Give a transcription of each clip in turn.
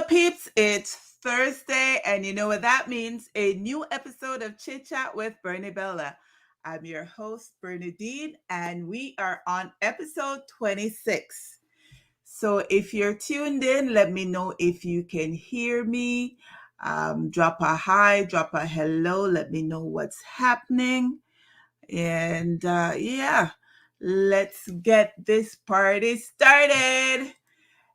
peeps, it's Thursday, and you know what that means? A new episode of Chit Chat with Bernie Bella. I'm your host, Bernadine, and we are on episode 26. So if you're tuned in, let me know if you can hear me. Drop a hi, drop a hello, let me know what's happening. And yeah, let's get this party started.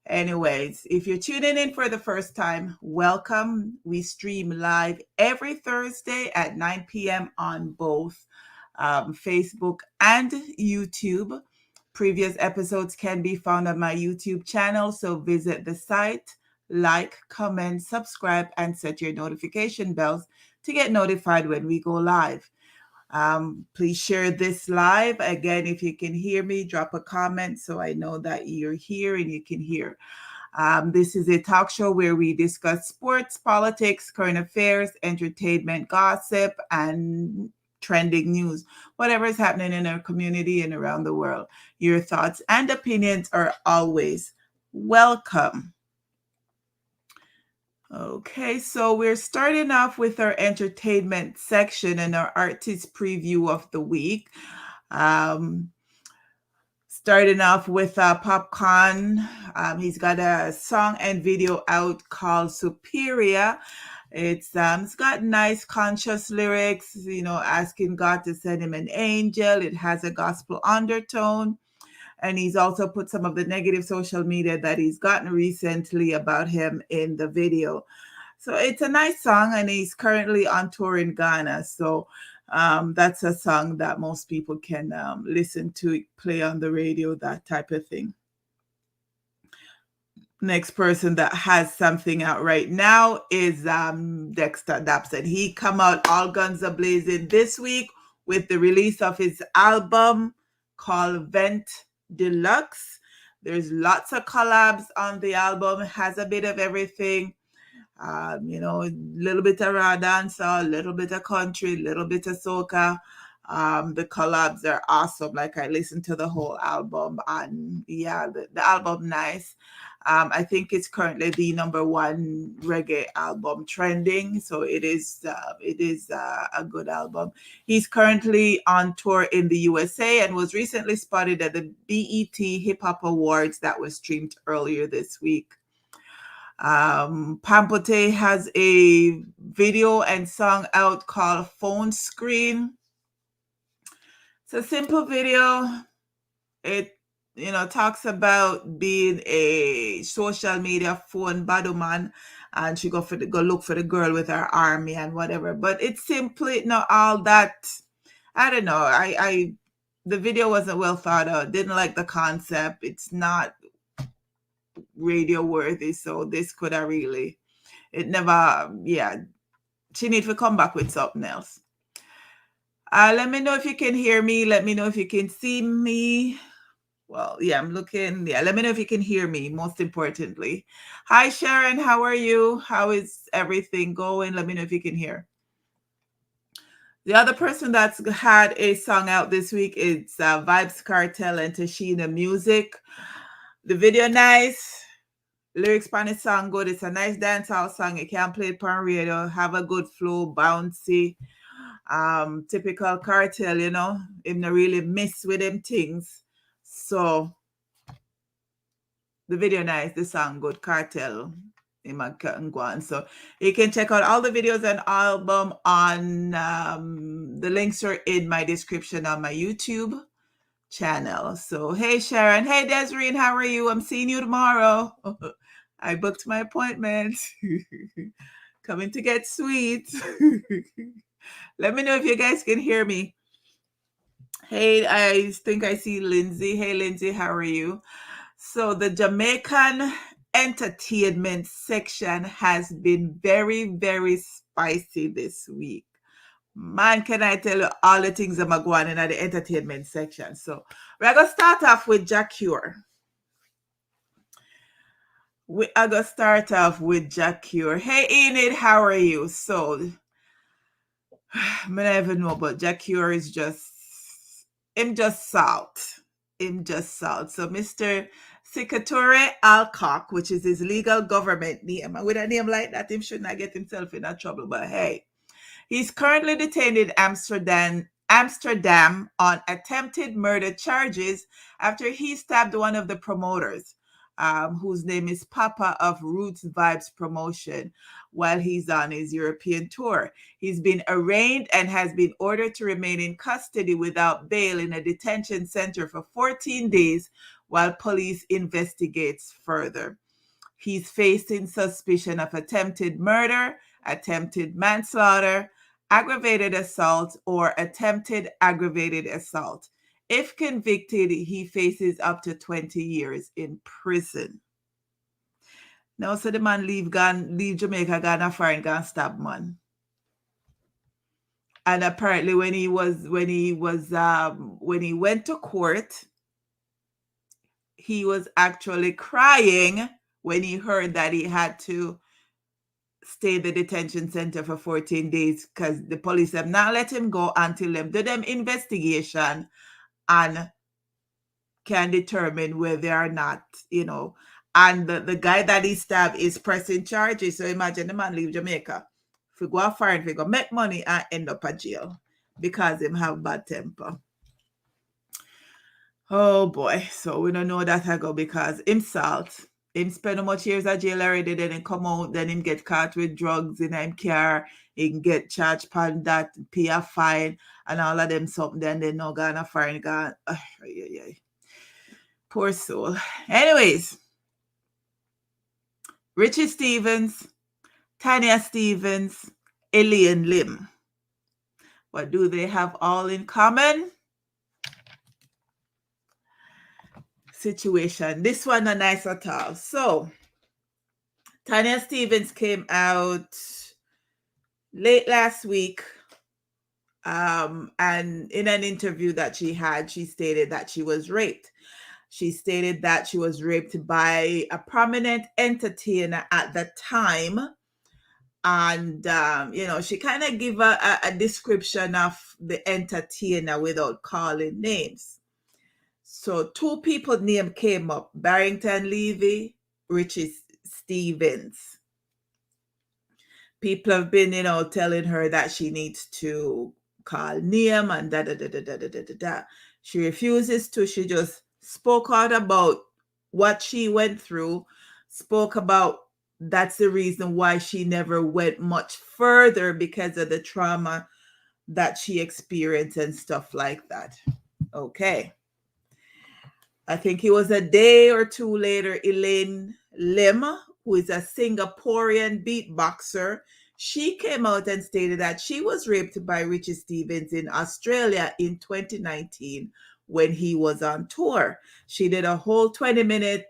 Anyways, if you're tuning in for the first time, welcome. We stream live every Thursday at 9 p.m. on both Facebook and YouTube. Previous episodes can be found on my YouTube channel, so visit the site, like, comment, subscribe, and set your notification bells to get notified when we go live. Please share this live. Again, if you can hear me, drop a comment so I know that you're here and you can hear. This is a talk show where we discuss sports, politics, current affairs, entertainment, gossip, and trending news, whatever is happening in our community and around the world. Your thoughts and opinions are always welcome. Okay, so we're starting off with our entertainment section and our artist preview of the week. Starting off with Popcorn. He's got a song and video out called Superior. It's got nice conscious lyrics, asking God to send him an angel. It has a gospel undertone. And he's also put some of the negative social media that he's gotten recently about him in the video. So it's a nice song, and he's currently on tour in Ghana. So that's a song that most people can listen to, play on the radio, that type of thing. Next person that has something out right now is Dexter Dabson. He come out all guns a blazing this week with the release of his album called Vent Deluxe. There's lots of collabs on the album. It has a bit of everything. A little bit of raw dancehall, a little bit of country, a little bit of soca. The collabs are awesome. Like, I listened to the whole album, and yeah, the album nice. I think it's currently the number one reggae album trending, so it is a good album. He's currently on tour in the USA and was recently spotted at the BET Hip Hop Awards that was streamed earlier this week. Pampote has a video and song out called Phone Screen. It's a simple video. It talks about being a social media phone battleman, and she go look for the girl with her army and whatever. But it's simply not all that. I don't know. The video wasn't well thought out. Didn't like the concept. It's not radio worthy. So this could have really. It never. Yeah, she need to come back with something else. Let me know if you can hear me. Let me know if you can see me. Well, yeah, I'm looking. Yeah, let me know if you can hear me, most importantly. Hi, Sharon. How are you? How is everything going? Let me know if you can hear. The other person that's had a song out this week is Vybz Kartel and Tashina Music. The video nice. Lyrics on the song good. It's a nice dancehall song. You can play it on radio. Have a good flow, bouncy. Typical Kartel, him not really miss with them things. So the video nice, the song good, Kartel. So you can check out all the videos and album on the links are in my description on my YouTube channel. So hey Sharon, hey Desiree, how are you? I'm seeing you tomorrow. I booked my appointment. Coming to get sweet. Let me know if you guys can hear me. Hey, I think I see Lindsay. Hey, Lindsay, how are you? So the Jamaican entertainment section has been very, very spicy this week. Man, can I tell you all the things that are going on in the entertainment section. So we're going to start off with Jacure. I'm going to start off with Jacure. Hey, Enid, how are you? So, I don't even know, but Jacure is just salt. him just salt. So Mr. Sikatore Alcock, which is his legal government name, and with a name like that, him should not get himself in a trouble. But hey, he's currently detained in Amsterdam on attempted murder charges after he stabbed one of the promoters, whose name is Papa of Roots Vibes Promotion, while he's on his European tour. He's been arraigned and has been ordered to remain in custody without bail in a detention center for 14 days while police investigates further. He's facing suspicion of attempted murder, attempted manslaughter, aggravated assault, or attempted aggravated assault. If convicted, he faces up to 20 years in prison. Now, so the man leave Jamaica, gone a foreign, gone stab man. And apparently, when he went to court, he was actually crying when he heard that he had to stay in the detention center for 14 days because the police have not let him go until them do them investigation and can determine whether or not, and the guy that he stabbed is pressing charges. So imagine the man leave Jamaica, if we go foreign, if we go make money and end up at jail because him have bad temper. Oh boy, so we don't know that I go because him salt. Him spend how much years at jail already, then him come out, then him get caught with drugs in him car, he can get charged for that, pay a fine, and all of them something, then they no gonna foreign gone. Poor soul. Anyways, Richie Stevens, Tanya Stevens, Elaine Lim. What do they have all in common? Situation. This one a nice at all. So Tanya Stevens came out late last week, and in an interview that she had, she stated that she was raped. She stated that she was raped by a prominent entertainer at the time. And, she kind of gave a description of the entertainer without calling names. So 2 people's name came up, Barrington Levy, Richie Stevens. People have been, telling her that she needs to call name and da. She refuses to. She just spoke out about what she went through, spoke about that's the reason why she never went much further because of the trauma that she experienced and stuff like that. Okay. I think it was a day or 2 later, Elaine Lim, who is a Singaporean beatboxer, she came out and stated that she was raped by Richie Stevens in Australia in 2019 when he was on tour. She did a whole 30-minute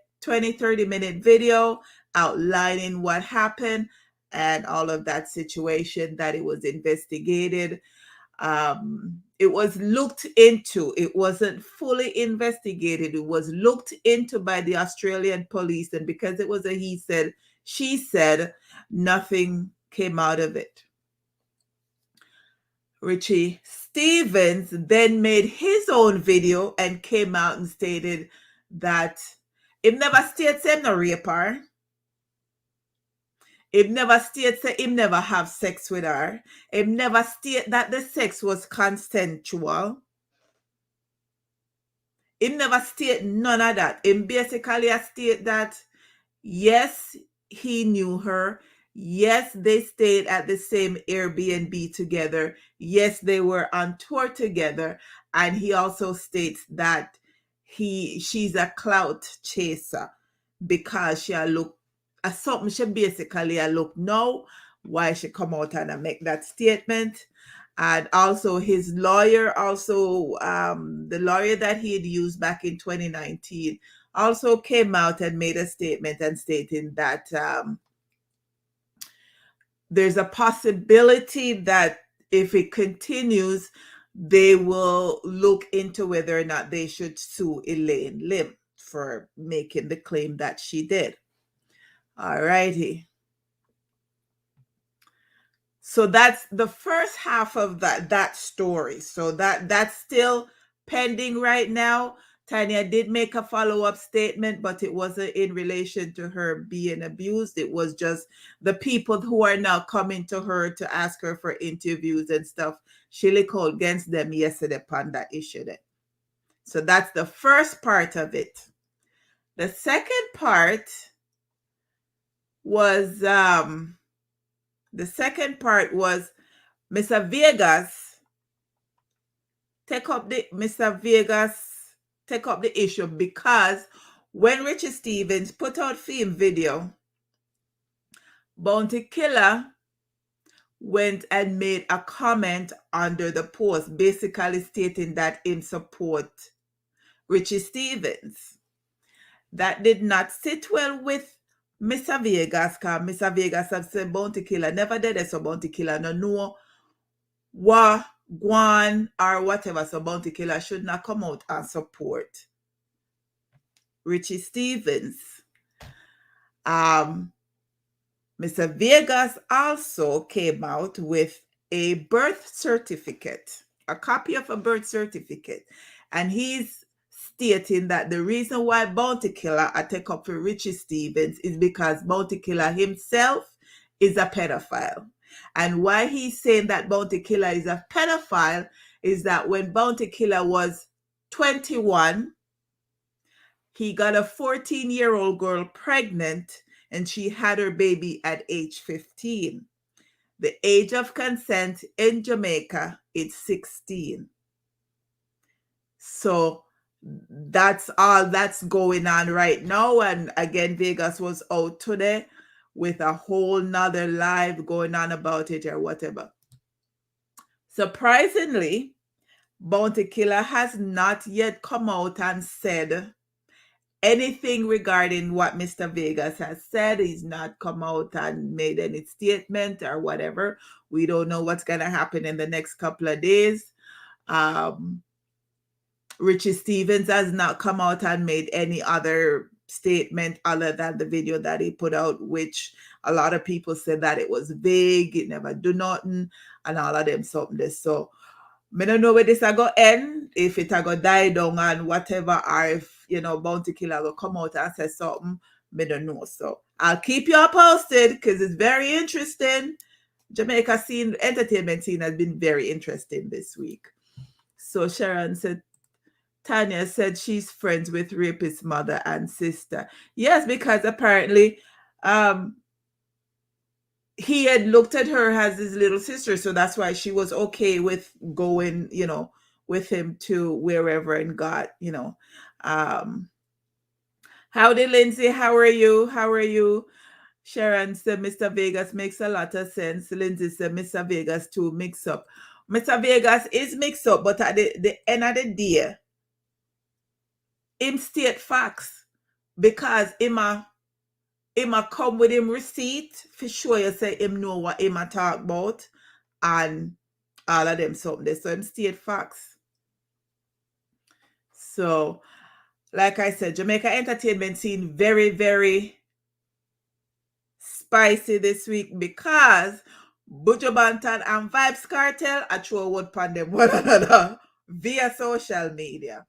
video outlining what happened and all of that situation, that it was investigated. It was looked into. It wasn't fully investigated. It was looked into by the Australian police, and because it was a he said, she said, nothing came out of it. Richie Stevens then made his own video and came out and stated that it never states him no rape her. It never states that him never have sex with her. It never state that the sex was consensual. It never state none of that. It basically state that, yes, he knew her. Yes, they stayed at the same Airbnb together. Yes, they were on tour together. And he also states that she's a clout chaser because she look something she basically look now why she come out and make that statement. And also his lawyer, the lawyer that he had used back in 2019, also came out and made a statement and stating that there's a possibility that if it continues, they will look into whether or not they should sue Elaine Lim for making the claim that she did. All righty. So that's the first half of that story. So that's still pending right now. Tanya did make a follow-up statement, but it wasn't in relation to her being abused. It was just the people who are now coming to her to ask her for interviews and stuff. She called against them yesterday upon that issue. Then. So that's the first part of it. The second part was Mr. Vegas take up the issue because when Richie Stephens put out film video, Bounty Killer went and made a comment under the post, basically stating that in support Richie Stephens. That did not sit well with Mr. Vegas, because Mr. Vegas have said Bounty Killer never did it, so Bounty Killer no know what Guan or whatever, so Bounty Killer should not come out and support Richie Stephens. Mr. Vegas also came out with a birth certificate, a copy of a birth certificate, and he's stating that the reason why Bounty Killer take up for Richie Stephens is because Bounty Killer himself is a pedophile. And why he's saying that Bounty Killer is a pedophile is that when Bounty Killer was 21, he got a 14-year-old girl pregnant and she had her baby at age 15. The age of consent in Jamaica is 16. So that's all that's going on right now. And again, Vegas was out today with a whole nother live going on about it or whatever. Surprisingly, Bounty Killer has not yet come out and said anything regarding what Mr. Vegas has said. He's not come out and made any statement or whatever. We don't know what's going to happen in the next couple of days. Richie Stephens has not come out and made any other statement other than the video that he put out, which a lot of people said that it was vague, it never do nothing, and all of them something this. So I don't know where this are going to end, if it are going to die down and whatever, or if, Bounty Killer will come out and say something, I don't know. So I'll keep you posted because it's very interesting. Jamaica scene, entertainment scene has been very interesting this week. So Sharon said, Tanya said she's friends with rapist's mother and sister. Yes, because apparently he had looked at her as his little sister, so that's why she was okay with going, with him to wherever and got, howdy, Lindsay. How are you? Sharon said Mr. Vegas makes a lot of sense. Lindsay said Mr. Vegas too mix up. Mr. Vegas is mixed up, but at the end of the day, him state facts because him a come with him receipt for sure. You say him know what him a talk about and all of them something. So him state facts. So, like I said, Jamaica entertainment scene very, very spicy this week because Buju Banton and Vybz Kartel are throw word upon them one another via social media.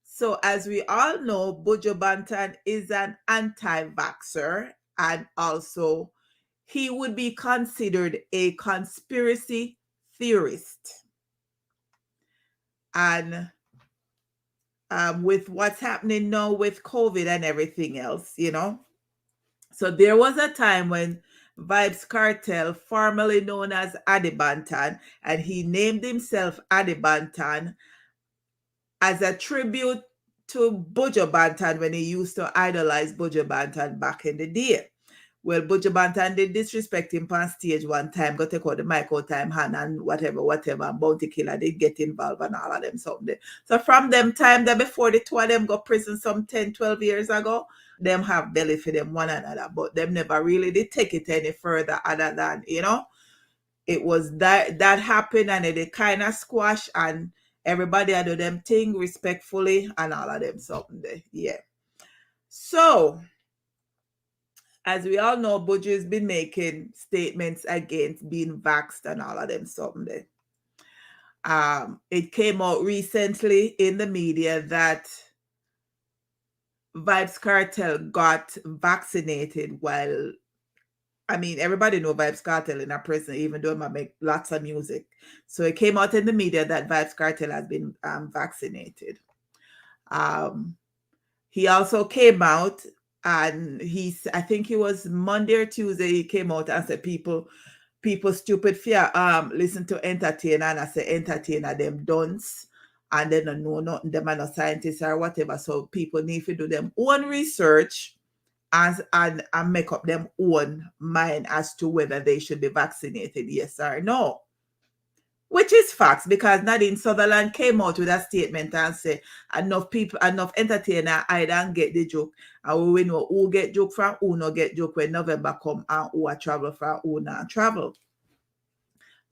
So as we all know, Buju Banton is an anti-vaxxer, and also he would be considered a conspiracy theorist. And with what's happening now with COVID and everything else, So there was a time when Vybz Kartel, formerly known as Adi Banton, and he named himself Adi Banton as a tribute to Buju Banton when he used to idolize Buju Banton back in the day. Well, Buju Banton did disrespect him on stage one time, got to take out the mic out time hand and whatever, and Bounty Killer did get involved and all of them something. So from them time that before the two of them got prison some 10, 12 years ago, them have belly for them one another, but them never really did take it any further other than, it was that happened and it kind of squash and everybody do them thing respectfully and all of them something there. Yeah. So, as we all know, Buju has been making statements against being vaxxed and all of them something there. It came out recently in the media that Vybz Kartel got vaccinated while, I mean, everybody know Vybz Kartel in a prison, even though I make lots of music. So it came out in the media that Vybz Kartel has been vaccinated. Um, he also came out and I think it was Monday or Tuesday, he came out and said people stupid fear listen to entertainer, and I say entertainer them dunce and they don't know nothing, them are not scientists or whatever. So people need to do them own research and make up them own mind as to whether they should be vaccinated, yes or no. Which is facts, because Nadine Sutherland came out with a statement and said enough people, enough entertainer I don't get the joke. And we know who get joke from who no get joke when November come and who a travel from who not travel.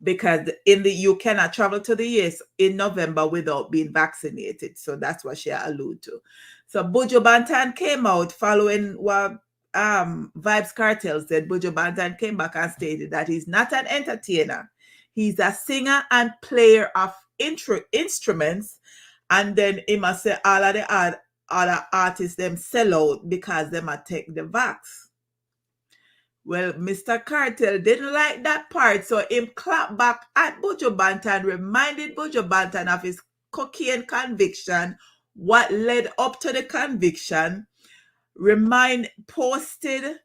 Because you cannot travel to the US in November without being vaccinated. So that's what she alluded to. So Buju Banton came out following what Vybz Kartel said. Buju Banton came back and stated that he's not an entertainer. He's a singer and player of instruments. And then he must say all of the other artists them sell out because they might take the vax. Well, Mr. Kartel didn't like that part, so him clapped back at Buju Banton, reminded Buju Banton of his cocaine conviction, what led up to the conviction, posted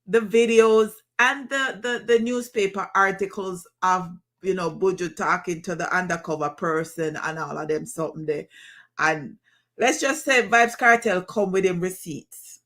the videos and the newspaper articles of Buju talking to the undercover person and all of them something there. And let's just say Vybz Kartel come with him receipts.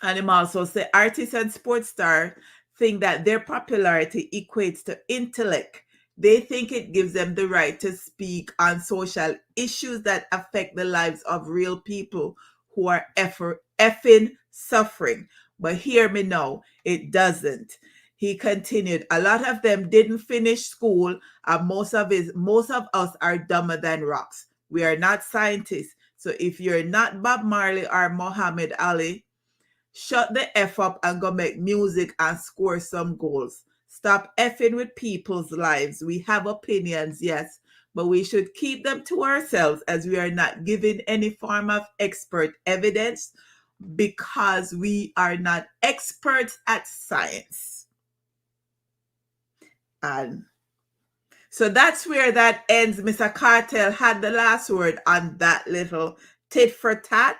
And him also say artists and sports stars think that their popularity equates to intellect. They think it gives them the right to speak on social issues that affect the lives of real people who are effing suffering. But hear me now, it doesn't. He continued, a lot of them didn't finish school, and most of us are dumber than rocks. We are not scientists. So if you're not Bob Marley or Muhammad Ali, shut the F up and go make music and score some goals. Stop effing with people's lives. We have opinions, yes, but we should keep them to ourselves, as we are not giving any form of expert evidence because we are not experts at science. And so that's where that ends. Mr. Kartel had the last word on that little tit for tat.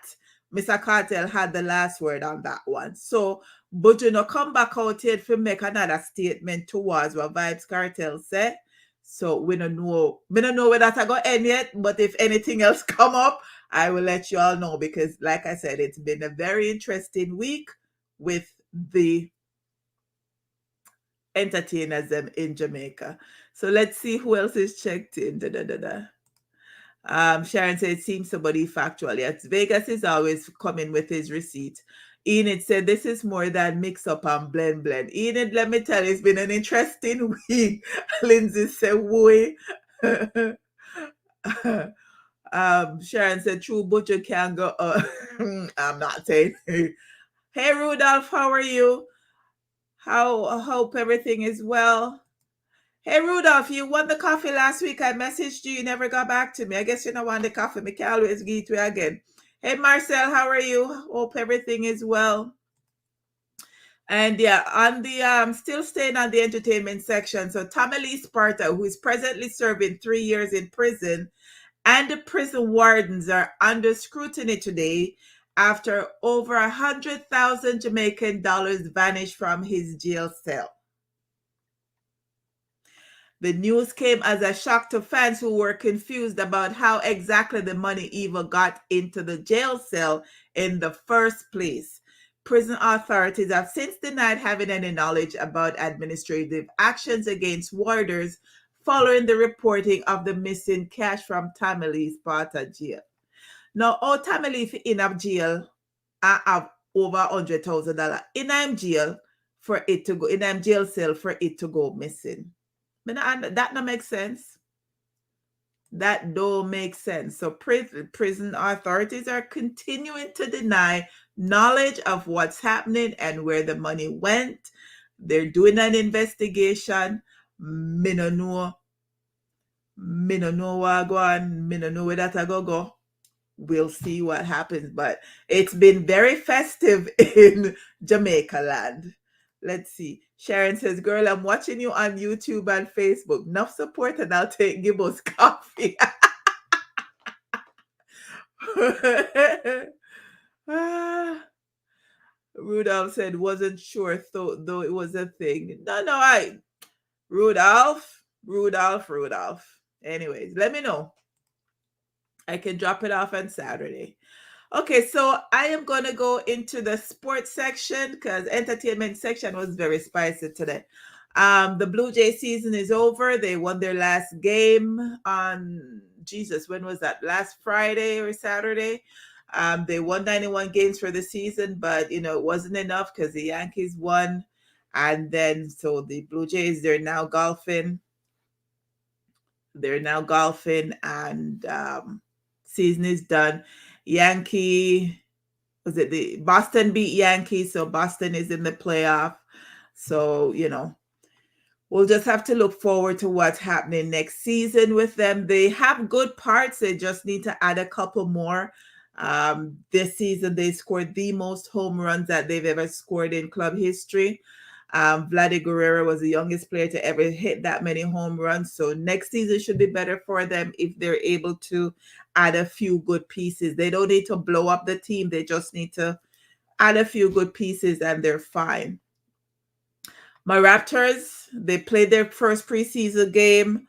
Mr. Kartel had the last word on that one. So Buju no come back out here to make another statement towards what Vybz Kartel said. So we don't know where that's going to end yet, but if anything else come up, I will let you all know, because like I said, it's been a very interesting week with the entertainers in Jamaica. So let's see who else is checked in. Sharon said it seems somebody factual. Yes, Vegas is always coming with his receipt. Enid said this is more than mix up and blend. Enid, let me tell you, it's been an interesting week. Lindsay said, "Woi." Sharon said, "True Butcher can go." I'm not saying. Hey Rudolph, how are you? I hope everything is well. Hey Rudolph, you won the coffee last week. I messaged you. You never got back to me. I guess you don't want the coffee. Me can always give it to you again. Hey Marcel, how are you? Hope everything is well. And yeah, on the still staying on the entertainment section. So Tamale Sparta, who is presently serving 3 years in prison, and the prison wardens are under scrutiny today after over 100,000 Jamaican dollars vanished from his jail cell. The news came as a shock to fans who were confused about how exactly the money even got into the jail cell in the first place. Prison authorities have since denied having any knowledge about administrative actions against warders following the reporting of the missing cash from Tamale Sparta jail. Now, Tamale in a jail have over $100,000 in a jail for it to go in a jail cell for it to go missing. That don't make sense. That don't make sense. So prison authorities are continuing to deny knowledge of what's happening and where the money went. They're doing an investigation. Me no know what go on. Me no know where that I go. we'll see what happens. But it's been very festive in Jamaica land. Let's see. Sharon says, "Girl, I'm watching you on YouTube and Facebook. Enough support, and I'll take Gibbo's coffee." Ah, Rudolph said, "Wasn't sure, though it was a thing." No, no, Rudolph. Anyways, let me know. I can drop it off on Saturday. Okay, so I am going to go into the sports section because entertainment section was very spicy today. The Blue Jay season is over. They won their last game on, Jesus, when was that? Last Friday or Saturday? They won 91 games for the season, but it wasn't enough because the Yankees won. And then so the Blue Jays, they're now golfing. And season is done. Yankee, was it the Boston beat Yankees, so Boston is in the playoff. So, we'll just have to look forward to what's happening next season with them. They have good parts. They just need to add a couple more. This season, they scored the most home runs that they've ever scored in club history. Vladdy Guerrero was the youngest player to ever hit that many home runs. So next season should be better for them if they're able to add a few good pieces. They don't need to blow up the team. They just need to add a few good pieces and they're fine. My Raptors, they played their first preseason game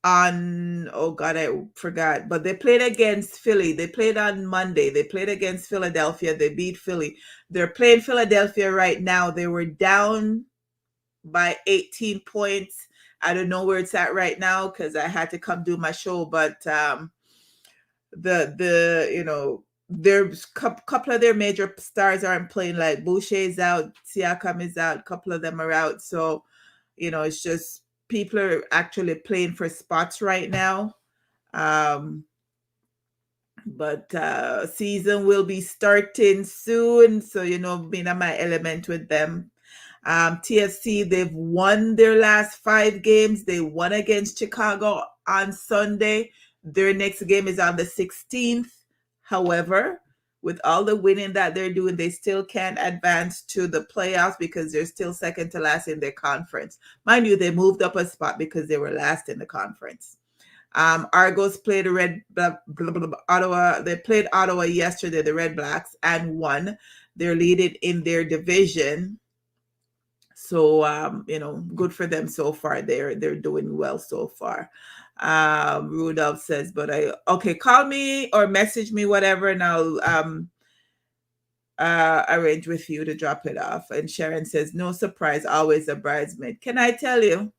on, oh God, I forgot, but they played against Philly. They played on Monday. They played against Philadelphia. They beat Philly. They're playing Philadelphia right now. They were down by 18 points. I don't know where it's at right now because I had to come do my show, but there's couple of their major stars aren't playing. Like Boucher's out, Siakam is out, a couple of them are out. So, it's just people are actually playing for spots right now. But season will be starting soon. So, being in my element with them. TFC, they've won their last 5 games. They won against Chicago on Sunday. Their next game is on the 16th. However, with all the winning that they're doing, they still can't advance to the playoffs because they're still second to last in their conference. Mind you, they moved up a spot because they were last in the conference. Argos played Ottawa. They played Ottawa yesterday, the Red Blacks, and won. They're leading in their division. So, good for them so far. They're doing well so far. Rudolph says, okay, call me or message me, whatever, and I'll arrange with you to drop it off. And Sharon says, no surprise, always a bridesmaid. Can I tell you?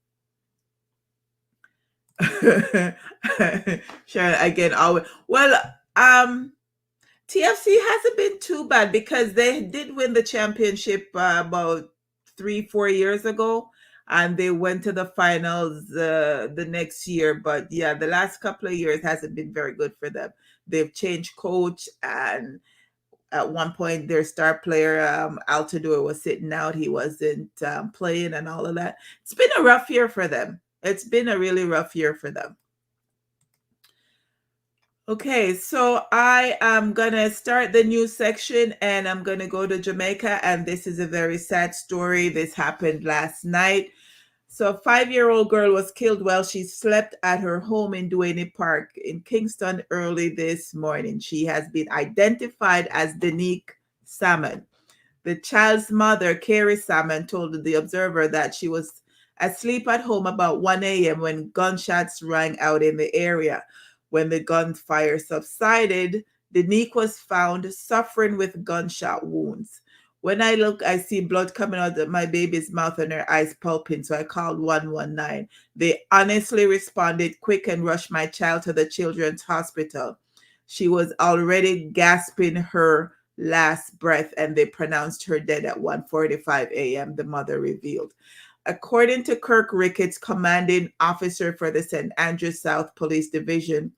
Sharon, again, always. Well, TFC hasn't been too bad because they did win the championship about 3-4 years ago, and they went to the finals the next year. But yeah, the last couple of years hasn't been very good for them. They've changed coach, and at one point their star player Altidore was sitting out. He wasn't playing and all of that. It's been a rough year for them. It's been a really rough year for them. Okay, so I am going to start the news section and I'm going to go to Jamaica. And this is a very sad story. This happened last night. So a 5-year-old girl was killed while she slept at her home in Duane Park in Kingston early this morning. She has been identified as Denique Salmon. The child's mother, Carrie Salmon, told the Observer that she was asleep at home about 1 a.m. when gunshots rang out in the area. When the gunfire subsided, Denique was found suffering with gunshot wounds. When I look, I see blood coming out of my baby's mouth and her eyes pulping, so I called 119. They honestly responded quick and rushed my child to the children's hospital. She was already gasping her last breath, and they pronounced her dead at 1:45 a.m., the mother revealed. According to Kirk Ricketts, commanding officer for the St. Andrews South Police Division,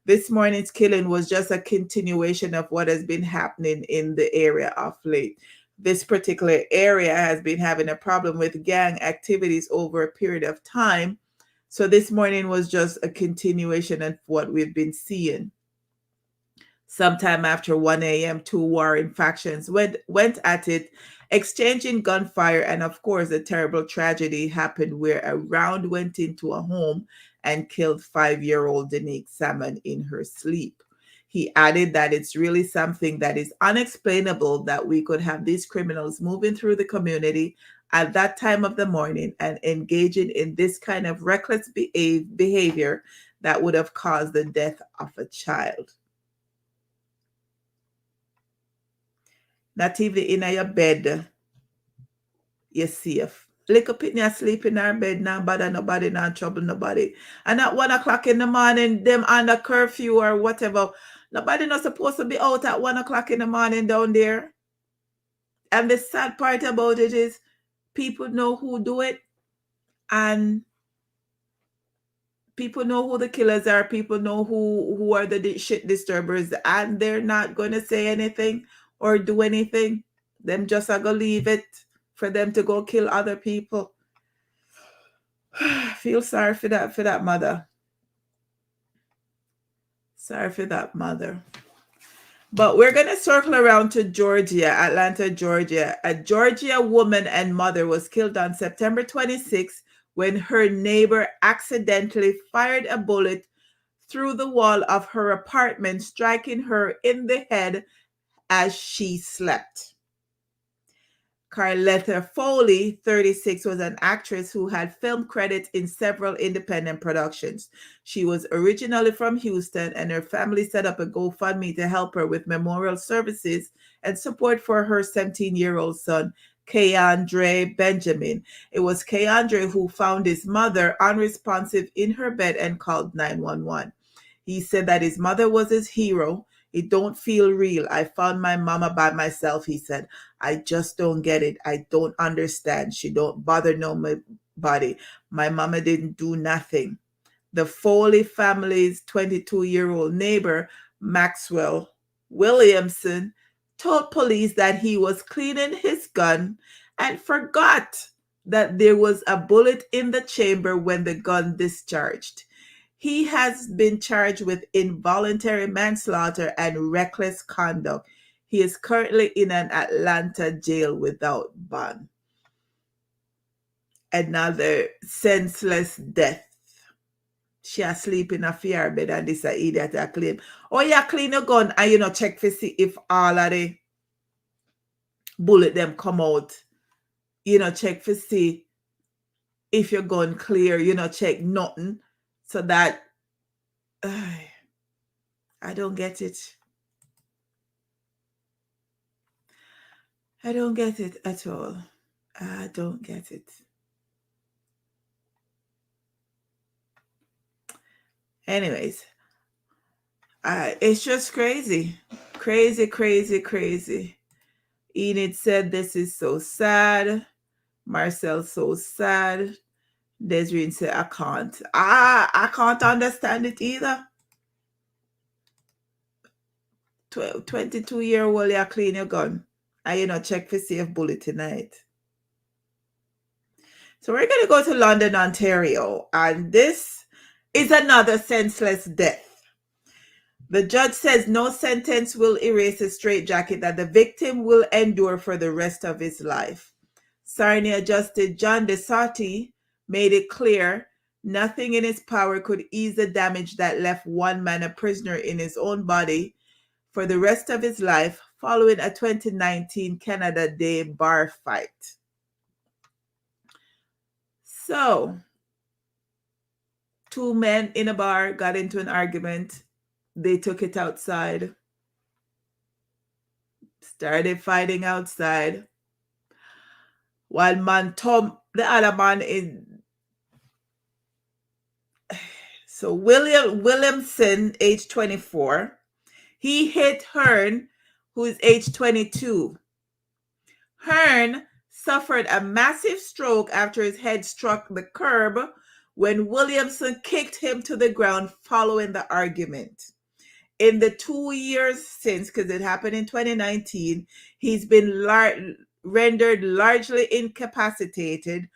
this morning's killing was just a continuation of what has been happening in the area of late. This particular area has been having a problem with gang activities over a period of time. So this morning was just a continuation of what we've been seeing. Sometime after 1 a.m., two warring factions went at it, exchanging gunfire, and of course, a terrible tragedy happened where a round went into a home and killed 5-year-old Danique Salmon in her sleep. He added that it's really something that is unexplainable that we could have these criminals moving through the community at that time of the morning and engaging in this kind of reckless behavior that would have caused the death of a child. Not even in your bed, you're safe. Little pitney asleep in our bed, not bother nobody, not trouble nobody. And at 1 o'clock in the morning, them under curfew or whatever, nobody not supposed to be out at 1 o'clock in the morning down there. And the sad part about it is people know who do it, and people know who the killers are, people know who are the shit disturbers, and they're not going to say anything or do anything. Them just are going to leave it for them to go kill other people. Feel sorry for that mother. Sorry for that mother. But we're going to circle around to Georgia, Atlanta, Georgia. A Georgia woman and mother was killed on September 26th when her neighbor accidentally fired a bullet through the wall of her apartment, striking her in the head as she slept. Carletta Foley, 36, was an actress who had film credits in several independent productions. She was originally from Houston, and her family set up a GoFundMe to help her with memorial services and support for her 17-year-old son, Keandre Benjamin. It was Keandre who found his mother unresponsive in her bed and called 911. He said that his mother was his hero. It don't feel real. I found my mama by myself, he said. I just don't get it. I don't understand. She don't bother nobody. My mama didn't do nothing. The Foley family's 22-year-old neighbor, Maxwell Williamson, told police that he was cleaning his gun and forgot that there was a bullet in the chamber when the gun discharged. He has been charged with involuntary manslaughter and reckless conduct. He is currently in an Atlanta jail without bond. Another senseless death. She asleep in a fear bed and this a idiot a claim. Oh, you clean your gun and check to see if all of the bullet them come out. Check to see if your gun clear. Check nothing. So that I don't get it. I don't get it at all. I don't get it. Anyways, it's just crazy. Crazy, crazy, crazy. Enid said, this is so sad. Marcel, so sad. Desiree said, I can't. I can't understand it either. 22-year-old, you clean your gun. And check for safe bullet tonight. So we're going to go to London, Ontario. And this is another senseless death. The judge says no sentence will erase the straitjacket that the victim will endure for the rest of his life. Sarnia Justice John DeSarty made it clear nothing in his power could ease the damage that left one man a prisoner in his own body for the rest of his life following a 2019 Canada Day bar fight. So, two men in a bar got into an argument. They took it outside. Started fighting outside. While man Tom, the other man is... So Williamson, age 24, he hit Hearn, who is age 22. Hearn suffered a massive stroke after his head struck the curb when Williamson kicked him to the ground following the argument. In the 2 years since, because it happened in 2019, he's been rendered largely incapacitated,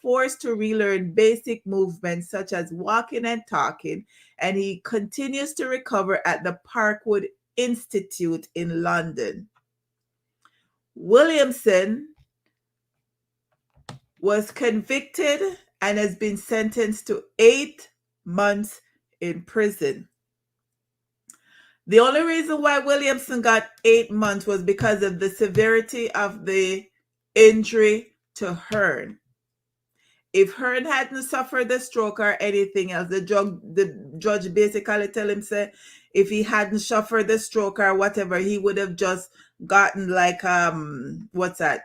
forced to relearn basic movements such as walking and talking, and he continues to recover at the Parkwood Institute in London. Williamson was convicted and has been sentenced to 8 months in prison. The only reason why Williamson got 8 months was because of the severity of the injury to Hearn. If Hearn hadn't suffered the stroke or anything else, the judge basically tell him, say, if he hadn't suffered the stroke or whatever, he would have just gotten like what's that?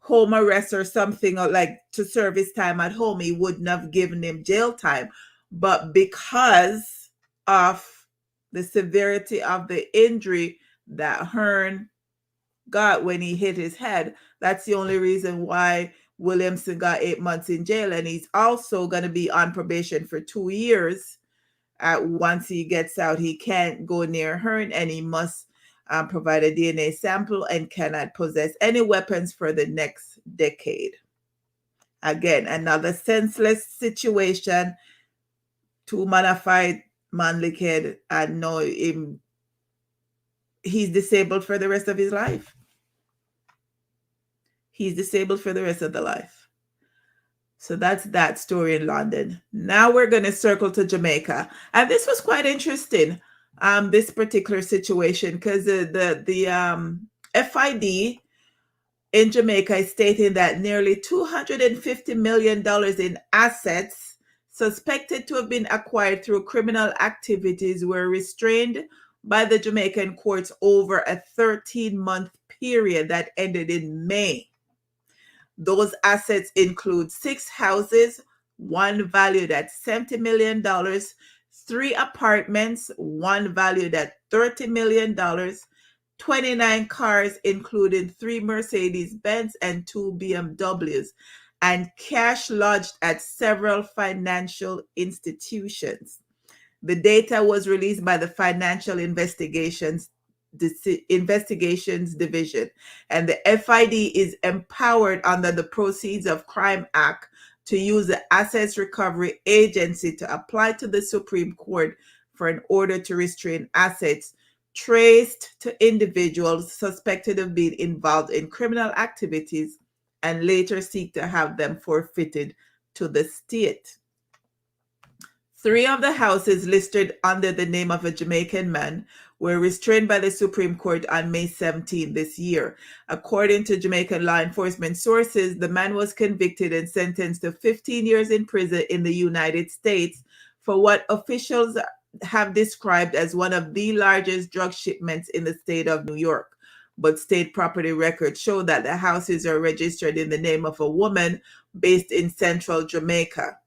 Home arrest or something, or like to serve his time at home. He wouldn't have given him jail time. But because of the severity of the injury that Hearn got when he hit his head, that's the only reason why Williamson got 8 months in jail. And he's also going to be on probation for 2 years. Once he gets out, he can't go near Hearn, and he must provide a DNA sample and cannot possess any weapons for the next decade. Again, another senseless situation. 2 man fight, man licked, and now he's disabled for the rest of his life. He's disabled for the rest of the life. So that's that story in London. Now we're going to circle to Jamaica. And this was quite interesting, this particular situation, because the FID in Jamaica is stating that nearly $250 million in assets suspected to have been acquired through criminal activities were restrained by the Jamaican courts over a 13-month period that ended in May. Those assets include 6 houses, one valued at $70 million, 3 apartments, one valued at $30 million, 29 cars, including 3 Mercedes-Benz and 2 BMWs, and cash lodged at several financial institutions. The data was released by the Financial Investigations Division, and the FID is empowered under the Proceeds of Crime Act to use the Assets Recovery Agency to apply to the Supreme Court for an order to restrain assets traced to individuals suspected of being involved in criminal activities and later seek to have them forfeited to the state. 3 of the houses listed under the name of a Jamaican man were restrained by the Supreme Court on May 17 this year. According to Jamaican law enforcement sources, the man was convicted and sentenced to 15 years in prison in the United States for what officials have described as one of the largest drug shipments in the state of New York. But state property records show that the houses are registered in the name of a woman based in central Jamaica.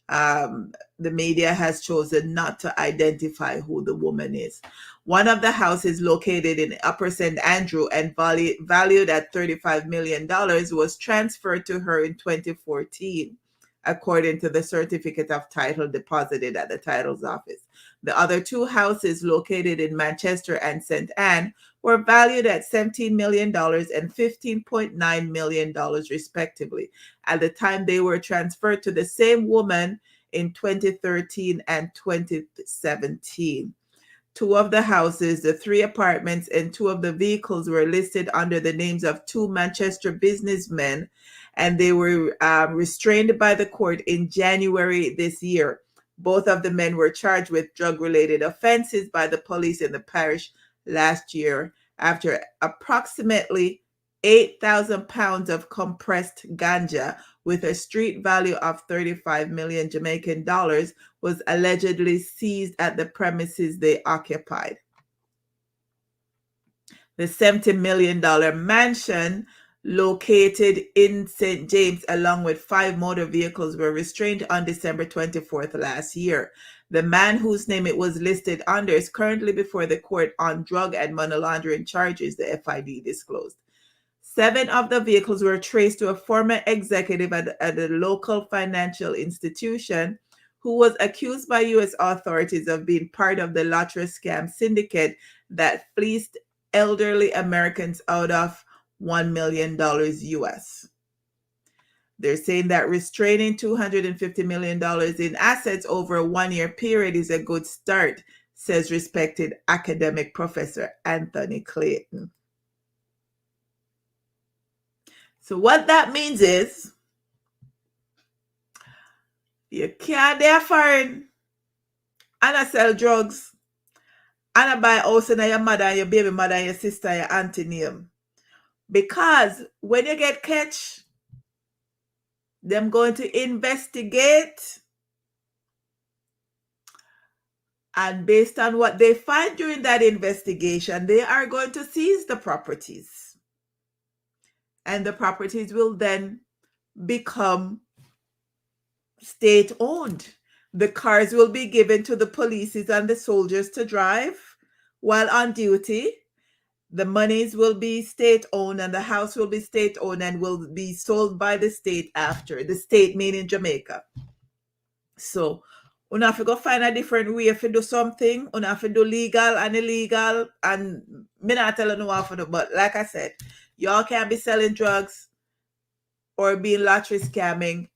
The media has chosen not to identify who the woman is. One of the houses located in Upper St. Andrew and valued at $35 million was transferred to her in 2014, according to the certificate of title deposited at the title's office. The other 2 houses located in Manchester and St. Anne were valued at $17 million and $15.9 million, respectively, at the time they were transferred to the same woman in 2013 and 2017. 2 of the houses, the 3 apartments, and 2 of the vehicles were listed under the names of 2 Manchester businessmen, and they were restrained by the court in January this year. Both of the men were charged with drug-related offenses by the police in the parish last year after approximately 8,000 pounds of compressed ganja with a street value of 35 million Jamaican dollars was allegedly seized at the premises they occupied. The $70 million mansion located in St. James, along with 5 motor vehicles, were restrained on December 24th last year. The man whose name it was listed under is currently before the court on drug and money laundering charges, the FID disclosed. 7 of the vehicles were traced to a former executive at a local financial institution who was accused by U.S. authorities of being part of the Lotto scam syndicate that fleeced elderly Americans out of $1 million US. They're saying that restraining $250 million in assets over a 1-year period is a good start, says respected academic professor Anthony Clayton. So what that means is you can't there foreign and I sell drugs and I buy house in your mother and your baby mother and your sister and your auntie name. Because when you get catch, them going to investigate, and based on what they find during that investigation, they are going to seize the properties. And the properties will then become state owned. The cars will be given to the police and the soldiers to drive while on duty. The monies will be state owned and the house will be state owned and will be sold by the state after. The state meaning Jamaica. So, you have to go find a different way if you do something. You have to do legal and illegal. And me not telling you what to do, but like I said, y'all can't be selling drugs or being lottery scamming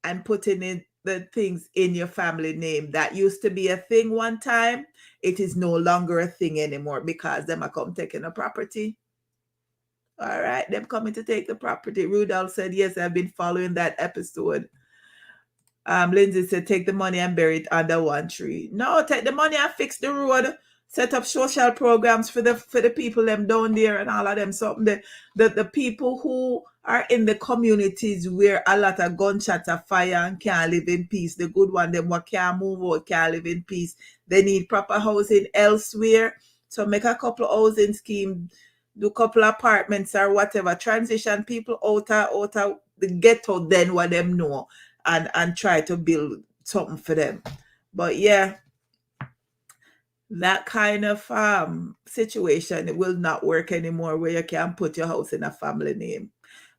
and putting in the things in your family name. That used to be a thing one time. It is no longer a thing anymore because them are come taking the property. All right, them coming to take the property. Rudolph said, yes, I've been following that episode. Lindsay said, take the money and bury it under one tree. No, take the money and fix the road. Set up social programs for the people them down there and all of them. Something the people who are in the communities where a lot of gunshots are fire and can't live in peace. The good one, them what can't move out, can't live in peace. They need proper housing elsewhere. So make a couple of housing scheme, do a couple of apartments or whatever. Transition people out of the ghetto, then what them know. And try to build something for them. But yeah, that kind of situation, it will not work anymore where you can put your house in a family name.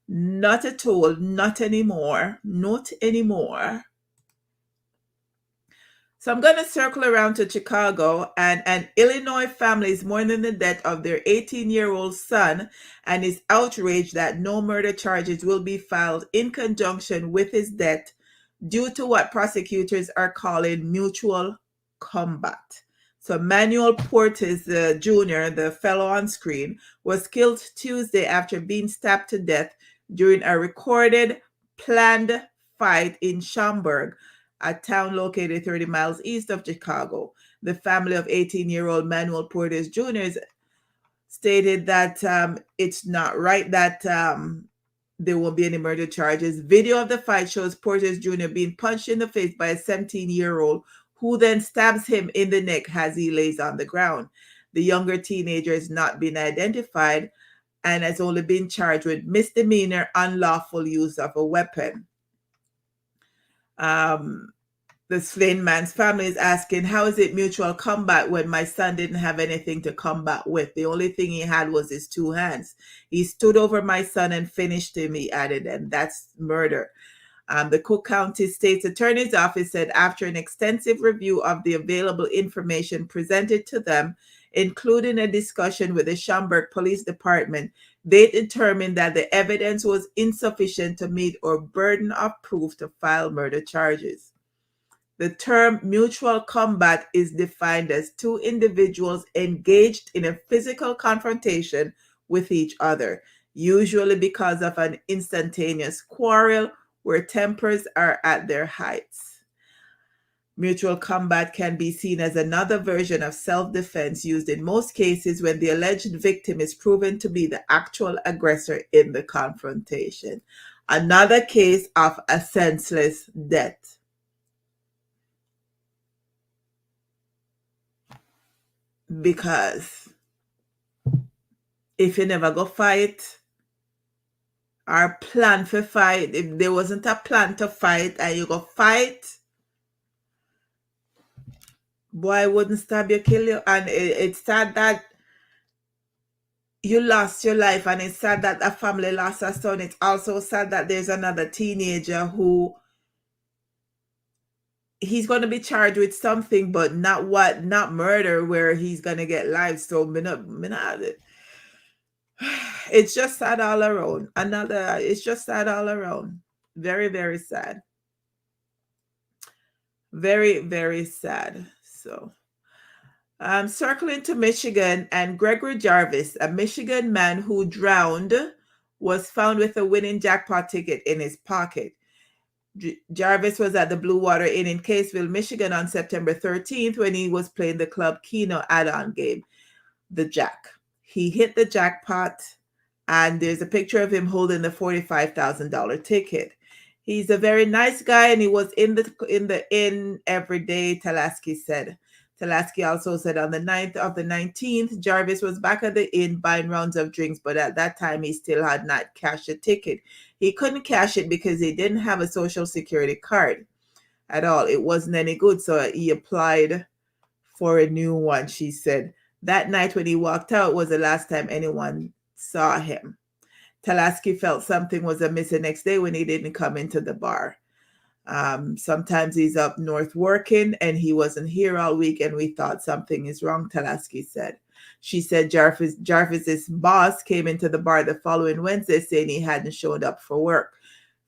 Not at all. Not anymore. Not anymore. So I'm going to circle around to Chicago, and an Illinois family is mourning the death of their 18-year-old son and is outraged that no murder charges will be filed in conjunction with his death due to what prosecutors are calling mutual combat. So Manuel Portes Jr., the fellow on screen, was killed Tuesday after being stabbed to death during a recorded, planned fight in Schaumburg, a town located 30 miles east of Chicago. The family of 18-year-old Manuel Portes Jr. stated that it's not right that there won't be any murder charges. Video of the fight shows Portes Jr. being punched in the face by a 17-year-old who then stabs him in the neck as he lays on the ground. The younger teenager has not been identified and has only been charged with misdemeanor unlawful use of a weapon. The slain man's family is asking, how is it mutual combat when my son didn't have anything to combat with? The only thing he had was his two hands. He stood over my son and finished him, he added, and that's murder. The Cook County State's Attorney's Office said after an extensive review of the available information presented to them, including a discussion with the Schaumburg Police Department, they determined that the evidence was insufficient to meet or burden of proof to file murder charges. The term mutual combat is defined as two individuals engaged in a physical confrontation with each other, usually because of an instantaneous quarrel where tempers are at their heights. Mutual combat can be seen as another version of self-defense used in most cases when the alleged victim is proven to be the actual aggressor in the confrontation. Another case of a senseless death. Because if you never go fight or plan for fight, if there wasn't a plan to fight and you go fight, boy wouldn't stab you, kill you. And it's sad that you lost your life, and it's sad that a family lost a son. It's also sad that there's another teenager who he's going to be charged with something, but not murder, where he's going to get life. So it's just sad all around. It's just sad all around. Very, very sad. Very, very sad. So, Circling to Michigan, and Gregory Jarvis, a Michigan man who drowned, was found with a winning jackpot ticket in his pocket. Jarvis was at the Blue Water Inn in Caseville, Michigan on September 13th when he was playing the Club Keno add-on game, the Jack. He hit the jackpot, and there's a picture of him holding the $45,000 ticket. He's a very nice guy, and he was in the inn every day, Talaski said. Talaski also said on the 9th of the 19th, Jarvis was back at the inn buying rounds of drinks, but at that time he still had not cashed a ticket. He couldn't cash it because he didn't have a social security card at all. It wasn't any good, so he applied for a new one, she said. That night when he walked out was the last time anyone saw him. Talaski felt something was amiss the next day when he didn't come into the bar. Sometimes he's up north working and he wasn't here all week and we thought something is wrong, Talaski said. She said Jarvis's boss came into the bar the following Wednesday saying he hadn't showed up for work.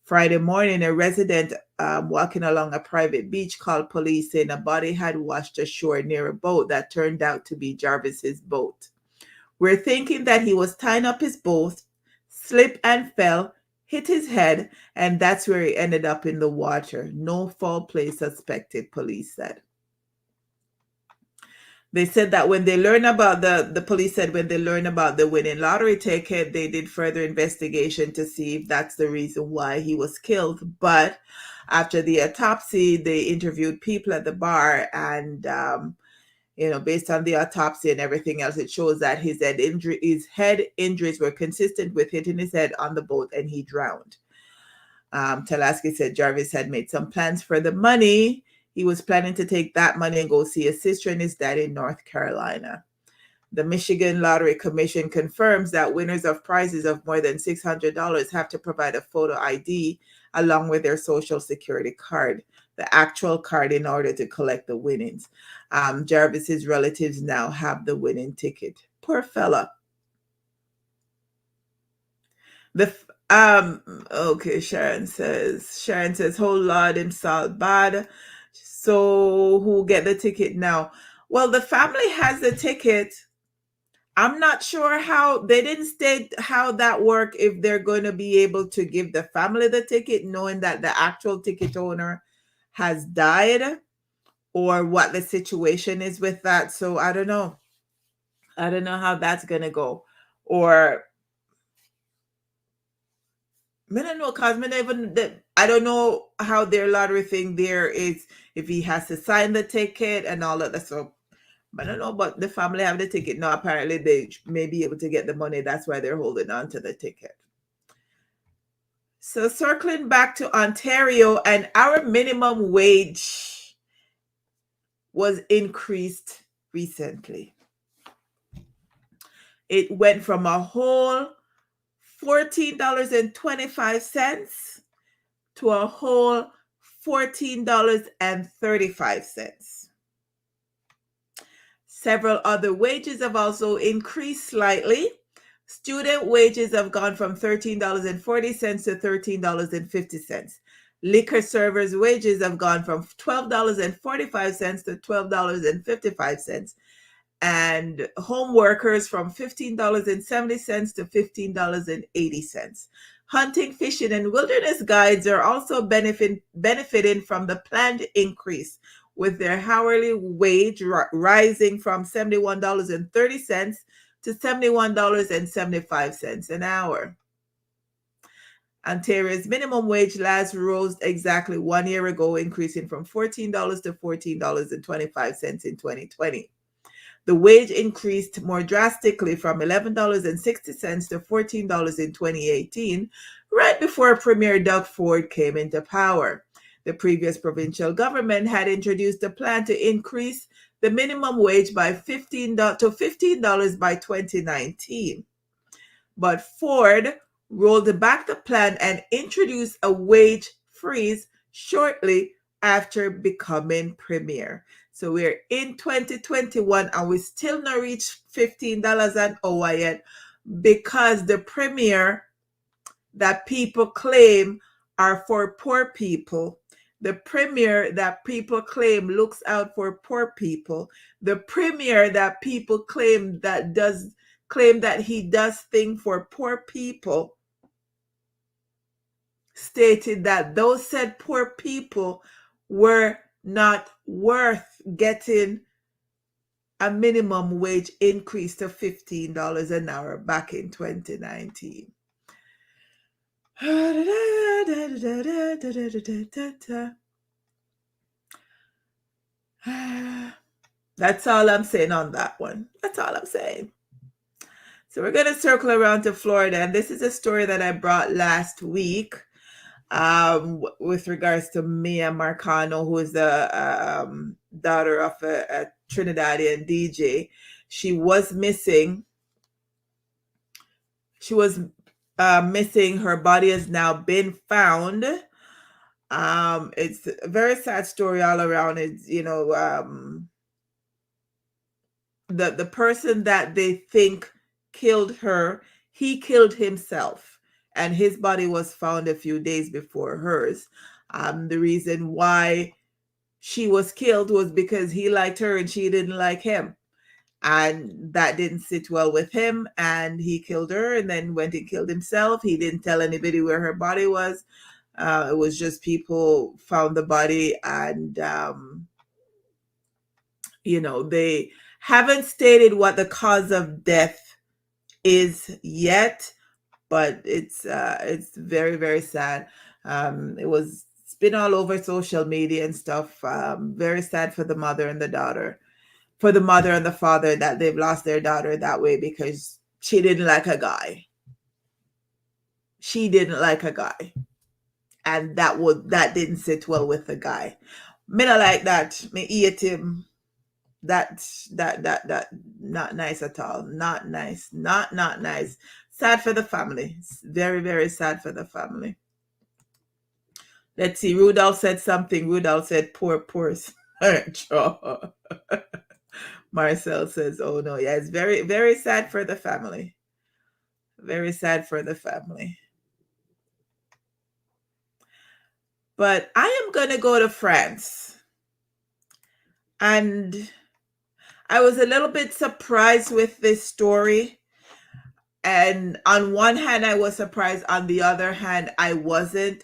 Friday morning, a resident walking along a private beach called police saying a body had washed ashore near a boat that turned out to be Jarvis's boat. We're thinking that he was tying up his boat, slipped and fell, hit his head, and that's where he ended up in the water. No foul play suspected, police said. They said that when they learned about the police said when they learned about the winning lottery ticket, they did further investigation to see if that's the reason why he was killed. But after the autopsy, they interviewed people at the bar, and based on the autopsy and everything else, it shows that his head injuries were consistent with hitting his head on the boat, and he drowned. Talaski said Jarvis had made some plans for the money. He was planning to take that money and go see his sister and his dad in North Carolina. The Michigan Lottery Commission confirms that winners of prizes of more than $600 have to provide a photo ID along with their social security card, the actual card, in order to collect the winnings. Jarvis's relatives now have the winning ticket. Poor fella. Okay, Sharon says, whole lot him salt bad. So who get the ticket now? Well, the family has the ticket. I'm not sure how, they didn't state how that work, if they're going to be able to give the family the ticket knowing that the actual ticket owner has died, or what the situation is with that. So I don't know. I don't know how that's going to go. Or I don't know, cause I don't know how their lottery thing there is, if he has to sign the ticket and all of that. So I don't know, but the family have the ticket now. Apparently, they may be able to get the money. That's why they're holding on to the ticket. So circling back to Ontario, and our minimum wage was increased recently. It went from a whole $14.25 to a whole $14.35. Several other wages have also increased slightly. Student wages have gone from $13.40 to $13.50. Liquor servers' wages have gone from $12.45 to $12.55. And home workers from $15.70 to $15.80. Hunting, fishing, and wilderness guides are also benefiting from the planned increase, with their hourly wage rising from $71.30 to $71.75 an hour. Ontario's minimum wage last rose exactly 1 year ago, increasing from $14 to $14.25 in 2020. The wage increased more drastically from $11.60 to $14 in 2018, right before Premier Doug Ford came into power. The previous provincial government had introduced a plan to increase the minimum wage by $15 to $15 by 2019. But Ford rolled back the plan and introduced a wage freeze shortly after becoming premier. So we're in 2021 and we still not reached $15 an hour yet, because the premier that people claim are for poor people, the premier that people claim looks out for poor people, the premier that people claim that he does things for poor people, stated that those said poor people were not worth getting a minimum wage increase to $15 an hour back in 2019. That's all I'm saying on that one. That's all I'm saying. So we're going to circle around to Florida, and this is a story that I brought last week with regards to Miya Marcano, who is the daughter of a Trinidadian DJ. She was missing. She was missing. Her body has now been found. It's a very sad story all around. It's, the person that they think killed her, he killed himself, and his body was found a few days before hers. The reason why she was killed was because he liked her and she didn't like him, and that didn't sit well with him, and he killed her and then went and killed himself. He didn't tell anybody where her body was. It was just people found the body, and they haven't stated what the cause of death is yet, but it's very, very sad. It's been all over social media and stuff. Very sad for the mother and the daughter, for the mother and the father, that they've lost their daughter that way because she didn't like a guy. She didn't like a guy, and that didn't sit well with the guy. Me not like that. Me hate him. That not nice at all. Not nice. Not nice. Sad for the family. It's very, very sad for the family. Let's see. Rudolph said something. Rudolph said poor. Marcel says, oh no. Yeah, it's very, very sad for the family. Very sad for the family. But I am going to go to France. And I was a little bit surprised with this story. And on one hand, I was surprised. On the other hand, I wasn't.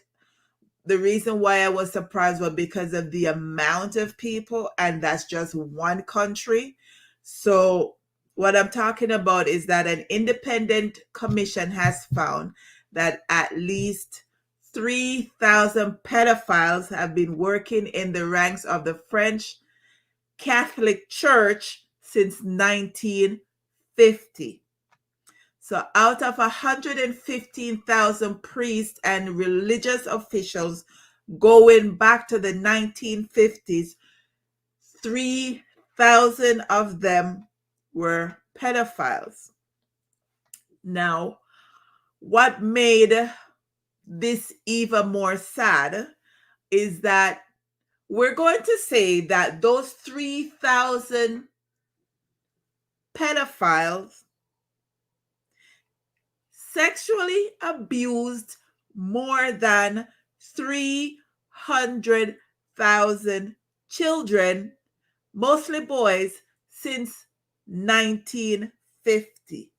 The reason why I was surprised was because of the amount of people, and that's just one country. So what I'm talking about is that an independent commission has found that at least 3,000 pedophiles have been working in the ranks of the French Catholic Church since 1950. So out of 115,000 priests and religious officials going back to the 1950s, 3,000 of them were pedophiles. Now, what made this even more sad is that we're going to say that those 3,000 pedophiles sexually abused more than 300,000 children, mostly boys, since 1950.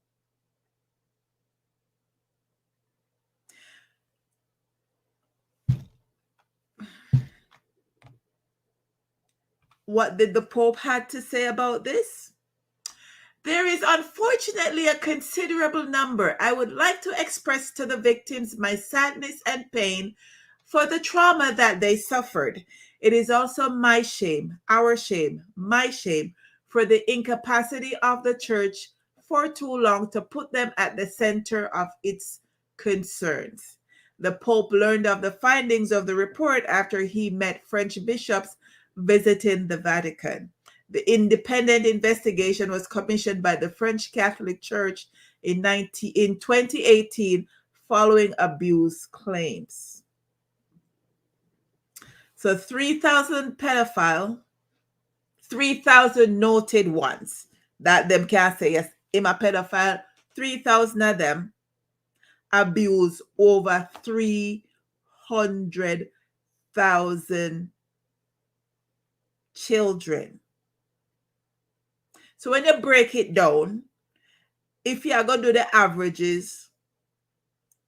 What did the Pope have to say about this? There is unfortunately a considerable number. I would like to express to the victims my sadness and pain for the trauma that they suffered. It is also my shame, our shame, my shame for the incapacity of the church for too long to put them at the center of its concerns. The Pope learned of the findings of the report after he met French bishops visiting the Vatican. The independent investigation was commissioned by the French Catholic Church in 2018 following abuse claims. So 3,000 pedophile, 3,000 noted ones that them can say, yes, I'm a pedophile. 3,000 of them abuse over 300,000 100,000 children. So when you break it down, if you are going to do the averages,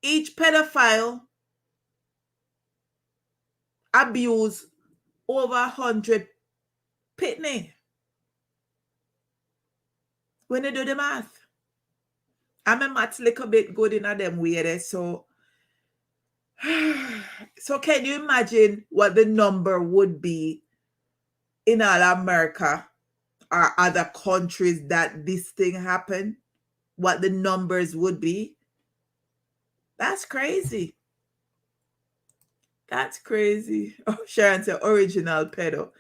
each pedophile abuse over 100 pitney. When you do the math, I'm a maths little bit good in them way, so can you imagine what the number would be in all America or other countries that this thing happened? What the numbers would be? That's crazy. That's crazy. Oh, Sharon said original pedo.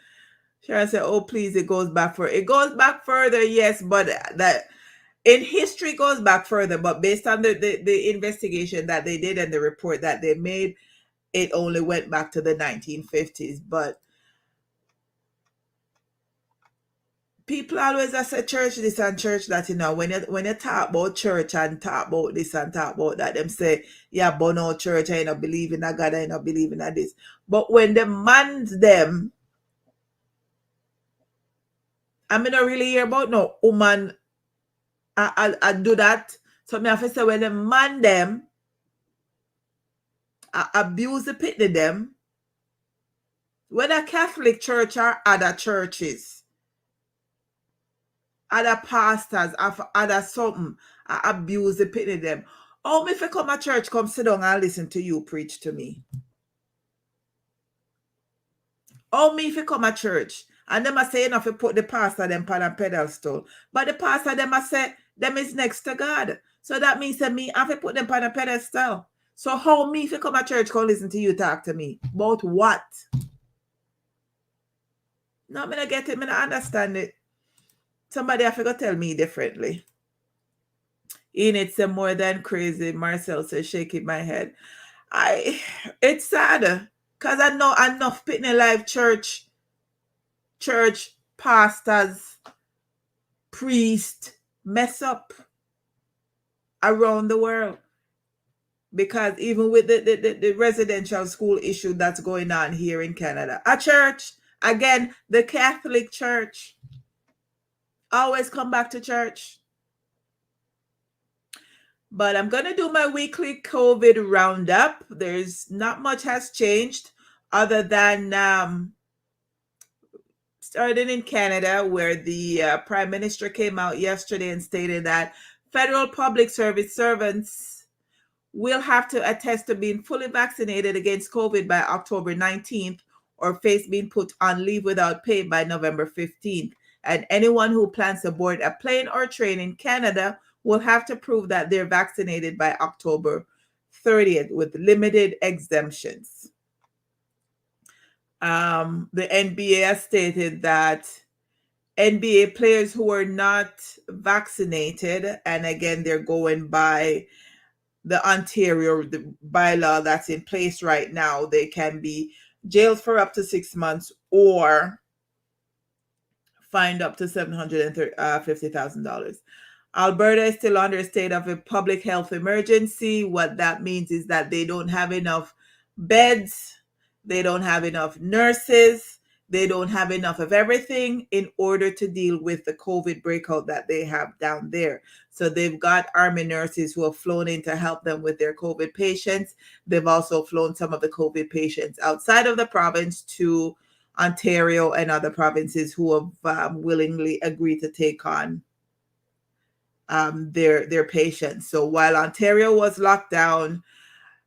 Sharon said, oh, please, it goes back further. It goes back further, yes, but that in history goes back further, but based on the investigation that they did and the report that they made, it only went back to the 1950s. But people always say church this and church that, when you talk about church and talk about this and talk about that, them say, yeah, but no church, I not believe in a God, I not believe in a this. But when the man's them, I mean, not really hear about no woman I do that. So me have to say when the man them abuse the pitney them, whether Catholic church or other churches, other pastors, other something, abuse the pitney them. Oh, me if I come to church, come sit down and listen to you preach to me. Oh, me if I come to church, and them I say enough to put the pastor them on a pedestal. But the pastor them I say them is next to God. So that means that me I have to put them on a pedestal. So how me if I come to church, come listen to you talk to me? About what? No, I'm gonna get it, I'm gonna understand it. Somebody have to go tell me differently. In it's a more than crazy. Marcel says shaking my head. It's sad because I know enough Pitney Life church pastors, priests mess up around the world. Because even with the residential school issue that's going on here in Canada, a church, again, the Catholic Church, always come back to church. But I'm going to do my weekly COVID roundup. There's not much has changed other than starting in Canada, where the Prime Minister came out yesterday and stated that federal public service servants will have to attest to being fully vaccinated against COVID by October 19th or face being put on leave without pay by November 15th. And anyone who plans to board a plane or train in Canada will have to prove that they're vaccinated by October 30th with limited exemptions. The NBA has stated that NBA players who are not vaccinated, and again, they're going by the Ontario bylaw that's in place right now, they can be jailed for up to 6 months or fined up to $750,000. Alberta is still under a state of a public health emergency. What that means is that they don't have enough beds, they don't have enough nurses, they don't have enough of everything in order to deal with the COVID breakout that they have down there. So they've got army nurses who have flown in to help them with their COVID patients. They've also flown some of the COVID patients outside of the province to Ontario and other provinces who have willingly agreed to take on their patients. So while Ontario was locked down,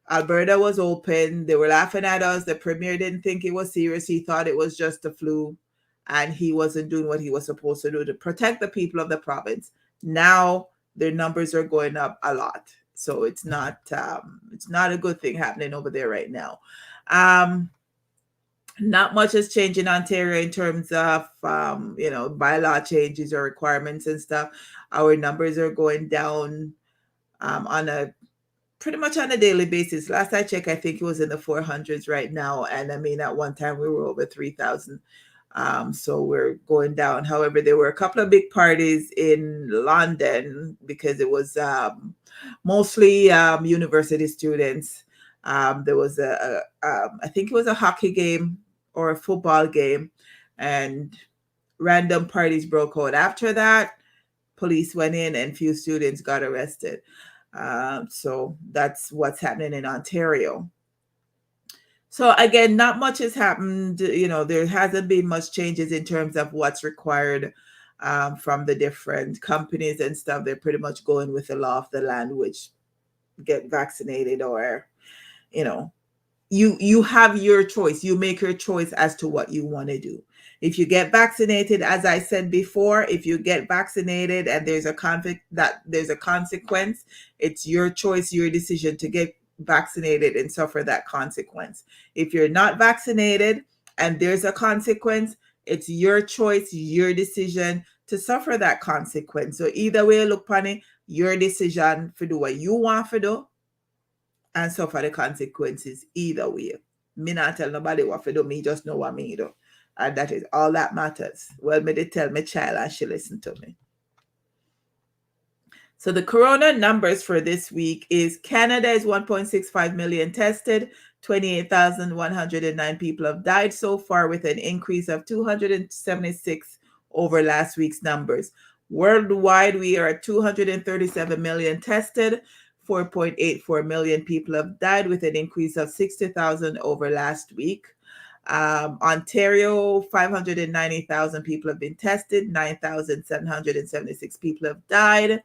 Alberta was open. They were laughing at us. The premier didn't think it was serious. He thought it was just the flu, and he wasn't doing what he was supposed to do to protect the people of the province. Now their numbers are going up a lot, so it's not a good thing happening over there right now. Not much has changed in Ontario in terms of bylaw changes or requirements and stuff. Our numbers are going down on a pretty much on a daily basis. Last I checked, I think it was in the 400s right now. And I mean, at one time we were over 3,000. So we're going down. However, there were a couple of big parties in London because it was mostly university students. There was I think it was a hockey game or a football game, and random parties broke out. After that, police went in and few students got arrested. So that's what's happening in Ontario. So again, not much has happened. There hasn't been much changes in terms of what's required from the different companies and stuff. They're pretty much going with the law of the land, which get vaccinated or, you know, you have your choice. You make your choice as to what you want to do. If you get vaccinated, as I said before, if you get vaccinated and there's a consequence, it's your choice, your decision to get vaccinated and suffer that consequence. If you're not vaccinated and there's a consequence, it's your choice, your decision to suffer that consequence. So either way you look upon it, your decision to do what you want to do and suffer the consequences either way. Me not tell nobody what to do, me just know what me do. And that is all that matters. Well, me they tell my child and she listen to me. So the corona numbers for this week is Canada is 1.65 million tested, 28,109 people have died so far, with an increase of 276 over last week's numbers. Worldwide, we are at 237 million tested, 4.84 million people have died, with an increase of 60,000 over last week. Ontario, 590,000 people have been tested, 9,776 people have died,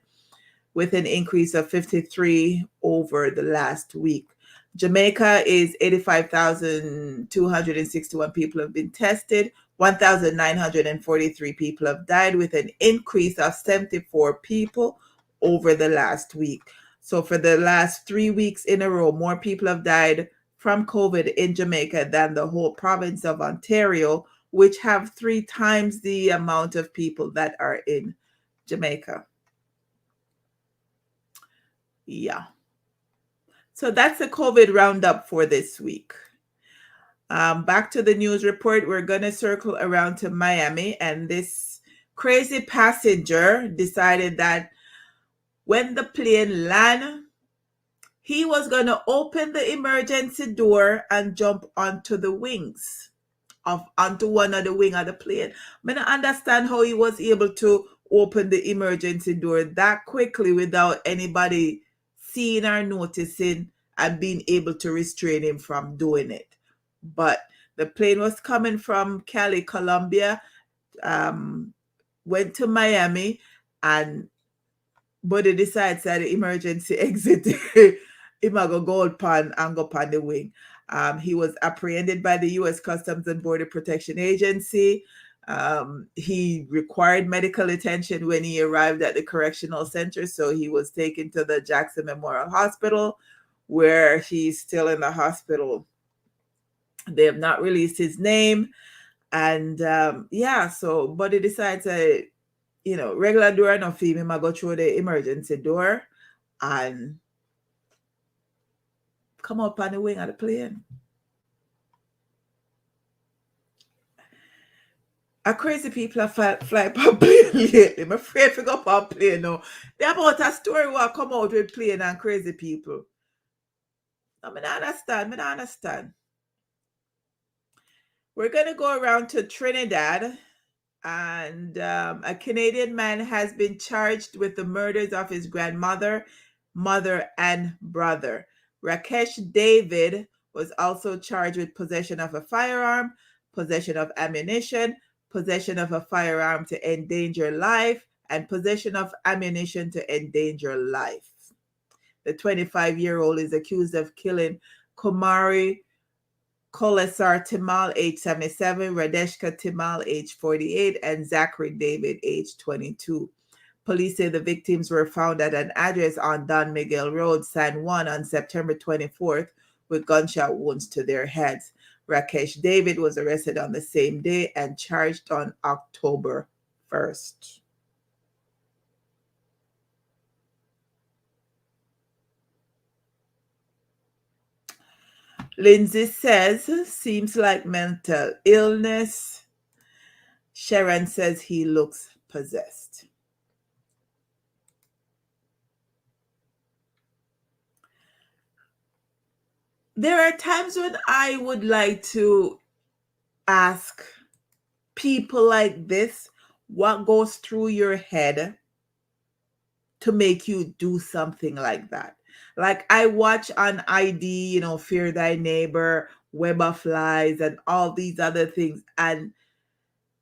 with an increase of 53 over the last week. Jamaica is 85,261 people have been tested, 1,943 people have died, with an increase of 74 people over the last week. So for the last 3 weeks in a row, more people have died from COVID in Jamaica than the whole province of Ontario, which have 3 times the amount of people that are in Jamaica. Yeah. So that's the COVID roundup for this week. Back to the news report. We're going to circle around to Miami, and this crazy passenger decided that when the plane landed, he was going to open the emergency door and jump onto the wings onto one of the wing of the plane. I don't understand how he was able to open the emergency door that quickly without anybody seeing or noticing and being able to restrain him from doing it. But the plane was coming from Cali, Colombia, went to Miami, but they decides that the emergency exit him go upon and go upon the wing. He was apprehended by the U.S. Customs and Border Protection Agency. He required medical attention when he arrived at the correctional center, so he was taken to the Jackson Memorial Hospital, where he's still in the hospital. They have not released his name, and but he decides that regular door no fee, him go through the emergency door and come up on the wing of the plane. Crazy people are fly upon plane lately. I'm afraid to go up on plane now. They're about a story what come out with plane and crazy people. I don't understand. We're going to go around to Trinidad, and a Canadian man has been charged with the murders of his grandmother, mother, and brother. Rakesh David was also charged with possession of a firearm, possession of ammunition, possession of a firearm to endanger life, and possession of ammunition to endanger life. The 25-year-old is accused of killing Kumari Kolesar Timal, age 77, Radeshka Timal, age 48, and Zachary David, age 22. Police say the victims were found at an address on Don Miguel Road, San Juan, on September 24th with gunshot wounds to their heads. Rakesh David was arrested on the same day and charged on October 1st. Lindsay says, seems like mental illness. Sharon says he looks possessed. There are times when I would like to ask people like this what goes through your head to make you do something like that. Like I watch on ID, Fear Thy Neighbor, Web of Lies, and all these other things. And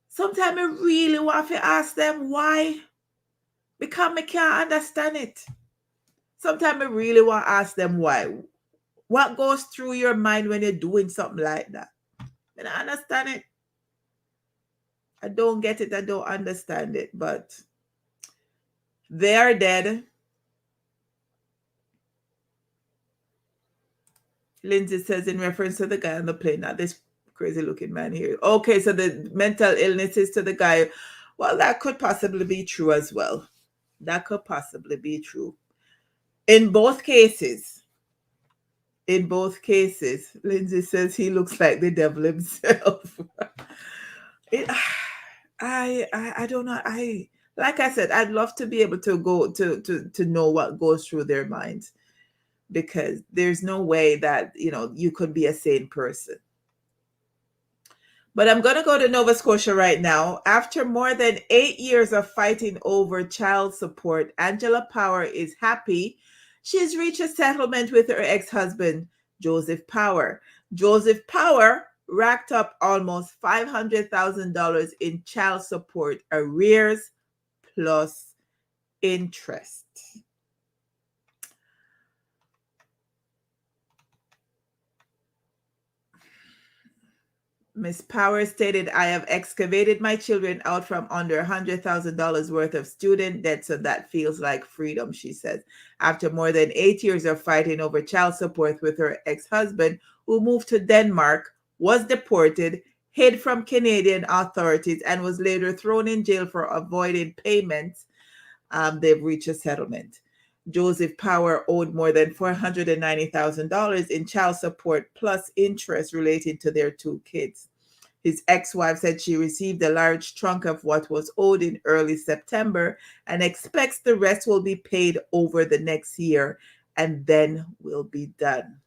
sometimes I really want to ask them why, because I can't understand it. Sometimes I really want to ask them why. What goes through your mind when you're doing something like that? I don't understand it. I don't get it. I don't understand it. But they are dead. Lindsay says in reference to the guy on the plane, not this crazy looking man here. Okay, so the mental illnesses to the guy. Well, that could possibly be true as well. That could possibly be true. In both cases, Lindsay says he looks like the devil himself. it, I don't know. Like I said, I'd love to be able to go to know what goes through their minds, because there's no way that you could be a sane person. But I'm going to go to Nova Scotia right now. After more than 8 years of fighting over child support, Angela Power is happy she's reached a settlement with her ex-husband, Joseph Power. Joseph Power racked up almost $500,000 in child support arrears plus interest. Miss Power stated, I have excavated my children out from under $100,000 worth of student debt, so that feels like freedom, she says. After more than 8 years of fighting over child support with her ex-husband, who moved to Denmark, was deported, hid from Canadian authorities, and was later thrown in jail for avoiding payments, they've reached a settlement. Joseph Power owed more than $490,000 in child support plus interest relating to their two kids. His ex-wife said she received a large chunk of what was owed in early September and expects the rest will be paid over the next year and then will be done.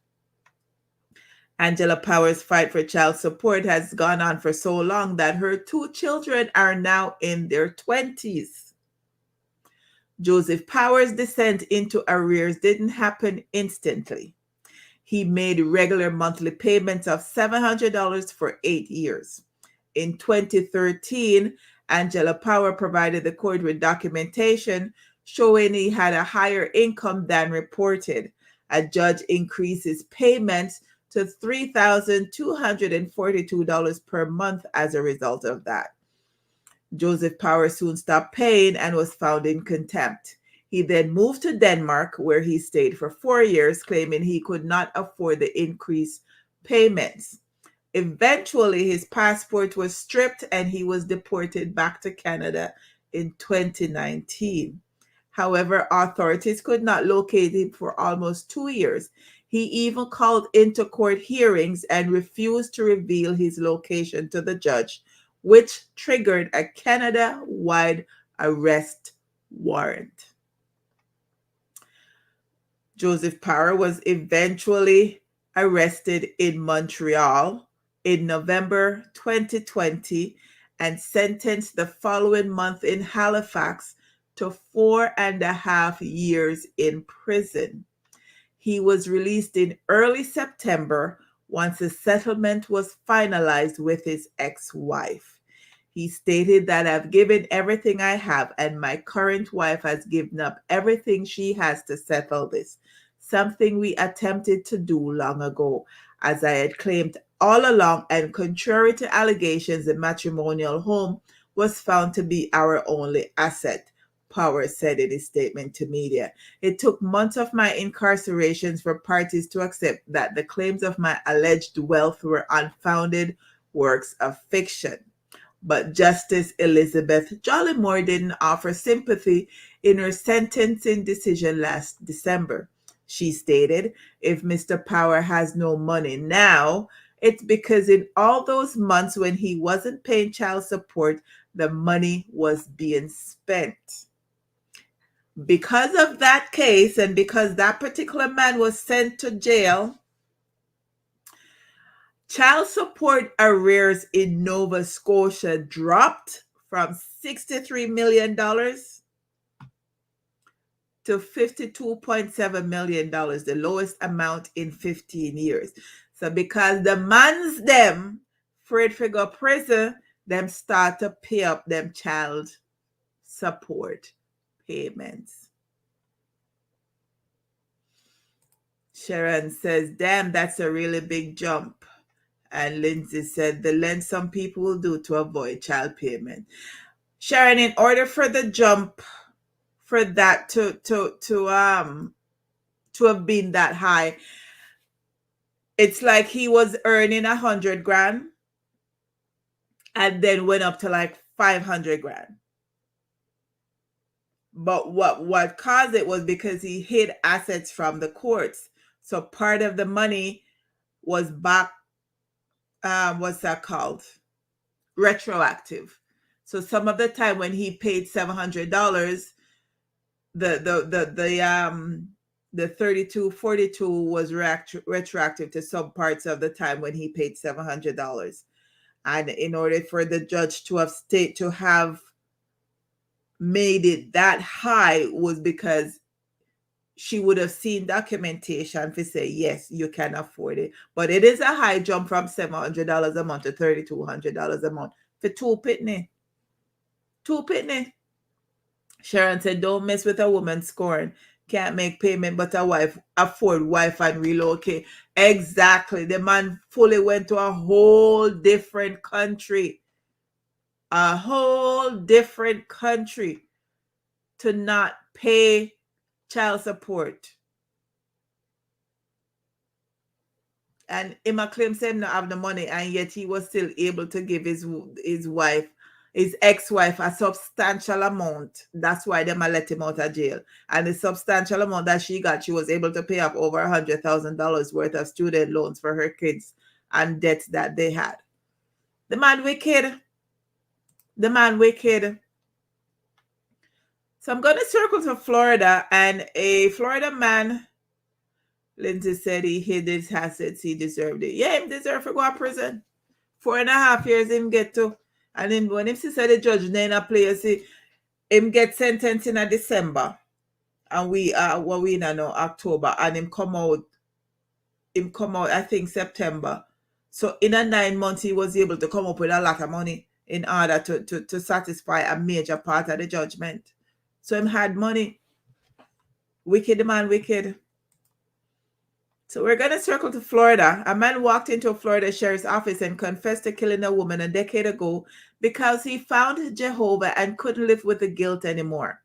Angela Power's fight for child support has gone on for so long that her two children are now in their 20s. Joseph Power's descent into arrears didn't happen instantly. He made regular monthly payments of $700 for 8 years. In 2013, Angela Power provided the court with documentation showing he had a higher income than reported. A judge increased his payments to $3,242 per month as a result of that. Joseph Power soon stopped paying and was found in contempt. He then moved to Denmark, where he stayed for 4 years, claiming he could not afford the increased payments. Eventually, his passport was stripped and he was deported back to Canada in 2019. However, authorities could not locate him for almost 2 years. He even called into court hearings and refused to reveal his location to the judge, which triggered a Canada-wide arrest warrant. Joseph Power was eventually arrested in Montreal in November 2020 and sentenced the following month in Halifax to 4.5 years in prison. He was released in early September once a settlement was finalized with his ex-wife. He stated that I've given everything I have, and my current wife has given up everything she has to settle this, something we attempted to do long ago, as I had claimed all along, and contrary to allegations, the matrimonial home was found to be our only asset, Power said in his statement to media. It took months of my incarceration for parties to accept that the claims of my alleged wealth were unfounded works of fiction. But Justice Elizabeth Jollymore didn't offer sympathy in her sentencing decision last December. She stated, if Mr. Power has no money now, it's because in all those months when he wasn't paying child support, the money was being spent. Because of that case and because that particular man was sent to jail, Child support arrears in Nova Scotia dropped from $63 million to $52.7 million, the lowest amount in 15 years. So because the mans them afraid for go prison, them start to pay up them child support payments. Sharon says, damn, that's a really big jump. And Lindsay said, the length some people will do to avoid child payment. Sharon, in order for the jump for that to have been that high, it's like he was earning 100 grand and then went up to like 500 grand. But what caused it was because he hid assets from the courts. So part of the money was back, what's that called? Retroactive. So some of the time when he paid $700, the 3242 was retroactive to some parts of the time when he paid $700. And in order for the judge to have made it that high was because she would have seen documentation to say, yes, you can afford it. But it is a high jump from $700 a month to $3,200 a month for two pitney. Sharon said, don't mess with a woman scorn. Can't make payment, but a wife afford wife and relocate. Exactly. The man fully went to a whole different country. To not pay child support. And Emma claims him not have the money, and yet he was still able to give his wife, his ex-wife, a substantial amount. That's why they let him out of jail. And the substantial amount that she got, she was able to pay off over $100,000 worth of student loans for her kids and debts that they had. The man wicked. So I'm going to circle to Florida, and a Florida man, Lindsay said he hid his assets. He deserved it. Yeah, he deserved to go to prison. 4.5 years him get to. And then when him said the judge then a place, him get sentenced in a December. And we in October. And him come out, I think, September. So in a 9 months, he was able to come up with a lot of money in order to satisfy a major part of the judgment. So him had money. Wicked, the man wicked. So we're going to circle to Florida. A man walked into a Florida sheriff's office and confessed to killing a woman a decade ago because he found Jehovah and couldn't live with the guilt anymore.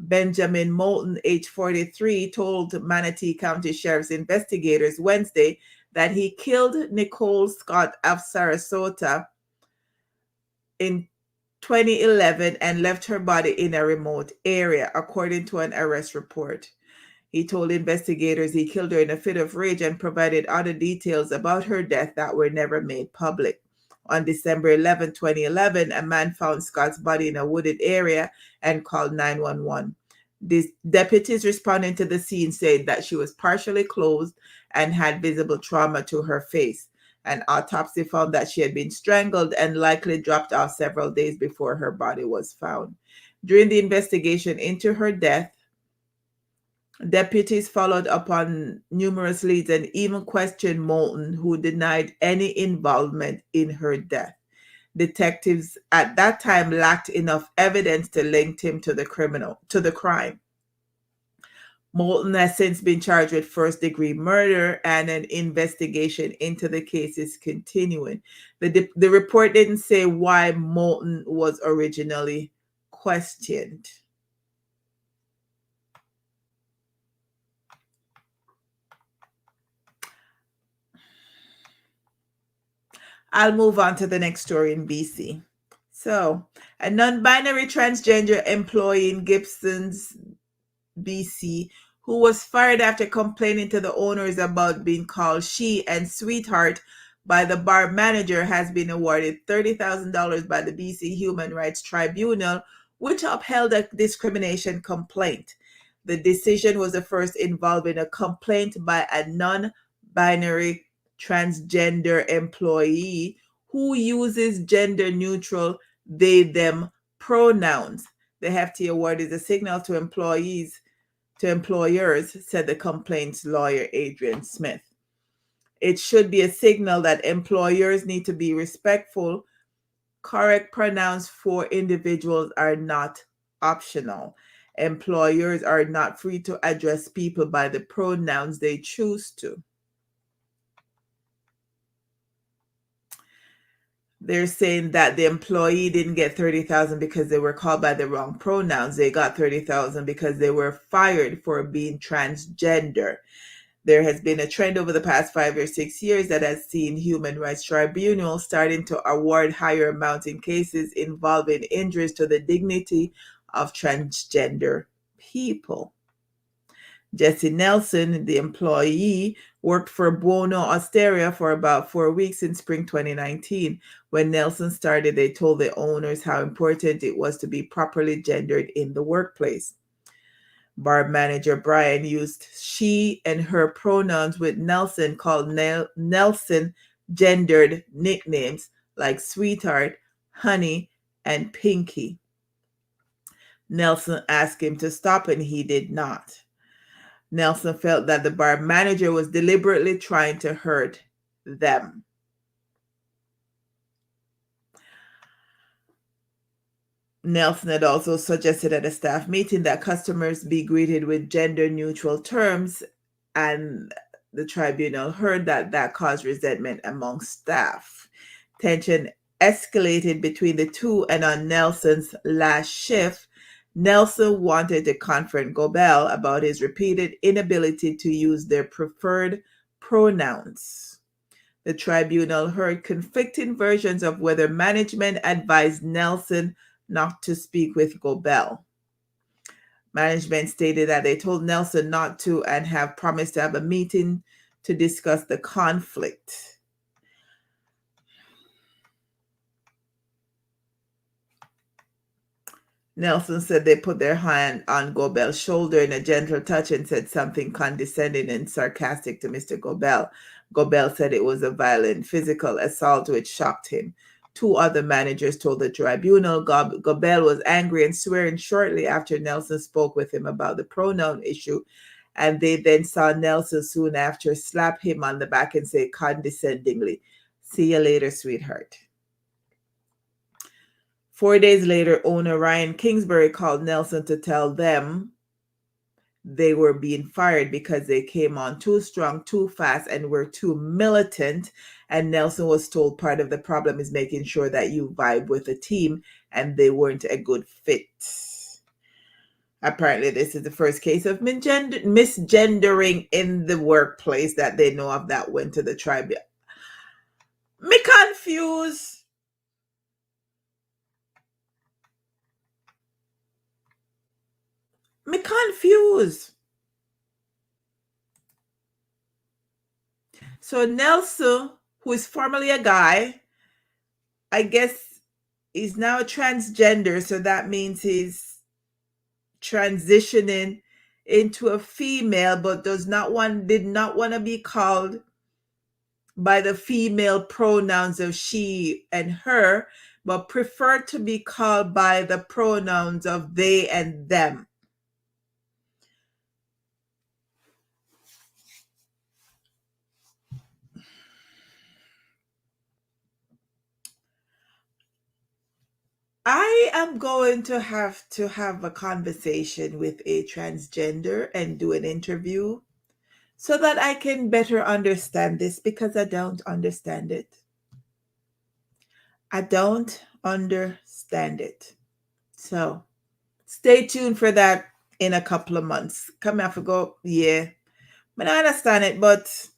Benjamin Moulton, age 43, told Manatee County Sheriff's investigators Wednesday that he killed Nicole Scott of Sarasota in 2011 and left her body in a remote area, according to an arrest report. He told investigators he killed her in a fit of rage and provided other details about her death that were never made public. On December 11, 2011, a man found Scott's body in a wooded area and called 911. The deputies responding to the scene said that she was partially clothed and had visible trauma to her face. An autopsy found that she had been strangled and likely dropped off several days before her body was found. During the investigation into her death, deputies followed up on numerous leads and even questioned Moulton, who denied any involvement in her death. Detectives at that time lacked enough evidence to link him to the crime. Moulton has since been charged with first-degree murder, and an investigation into the case is continuing. The report didn't say why Moulton was originally questioned. I'll move on to the next story in BC. So, a non-binary transgender employee in Gibson's, BC, who was fired after complaining to the owners about being called she and sweetheart by the bar manager, has been awarded $30,000 by the BC Human Rights Tribunal, which upheld a discrimination complaint. The decision was the first involving a complaint by a non-binary transgender employee who uses gender neutral they them pronouns. The hefty award is a signal to employers, said the complaints lawyer Adrian Smith. It should be a signal that employers need to be respectful. Correct pronouns for individuals are not optional. Employers are not free to address people by the pronouns they choose to. They're saying that the employee didn't get 30,000 because they were called by the wrong pronouns. They got 30,000 because they were fired for being transgender. There has been a trend over the past 5 or 6 years that has seen human rights tribunals starting to award higher amounts in cases involving injuries to the dignity of transgender people. Jesse Nelson, the employee, worked for Buono Osteria for about 4 weeks in spring 2019. When Nelson started, they told the owners how important it was to be properly gendered in the workplace. Bar manager Brian used she and her pronouns with Nelson, called Nelson gendered nicknames like Sweetheart, Honey, and Pinky. Nelson asked him to stop and he did not. Nelson felt that the bar manager was deliberately trying to hurt them. Nelson had also suggested at a staff meeting that customers be greeted with gender-neutral terms, and the tribunal heard that caused resentment among staff. Tension escalated between the two, and on Nelson's last shift, Nelson wanted to confront Gobel about his repeated inability to use their preferred pronouns. The tribunal heard conflicting versions of whether management advised Nelson not to speak with Gobel. Management stated that they told Nelson not to and have promised to have a meeting to discuss the conflict. Nelson said they put their hand on Gobel's shoulder in a gentle touch and said something condescending and sarcastic to Mr. Gobel. Gobel said it was a violent physical assault which shocked him. Two other managers told the tribunal Gobel was angry and swearing shortly after Nelson spoke with him about the pronoun issue, and they then saw Nelson soon after slap him on the back and say condescendingly, "See you later, sweetheart." 4 days later, owner Ryan Kingsbury called Nelson to tell them they were being fired because they came on too strong, too fast, and were too militant. And Nelson was told part of the problem is making sure that you vibe with the team, and they weren't a good fit. Apparently, this is the first case of misgendering in the workplace that they know of that went to the tribunal. Me confused. Me confused. So Nelson, who is formerly a guy, I guess he's now a transgender, so that means he's transitioning into a female, but did not want to be called by the female pronouns of she and her, but preferred to be called by the pronouns of they and them. I am going to have a conversation with a transgender and do an interview so that I can better understand this, because I don't understand it. I don't understand it. So stay tuned for that in a couple of months. Come here for go, yeah. But I understand it, but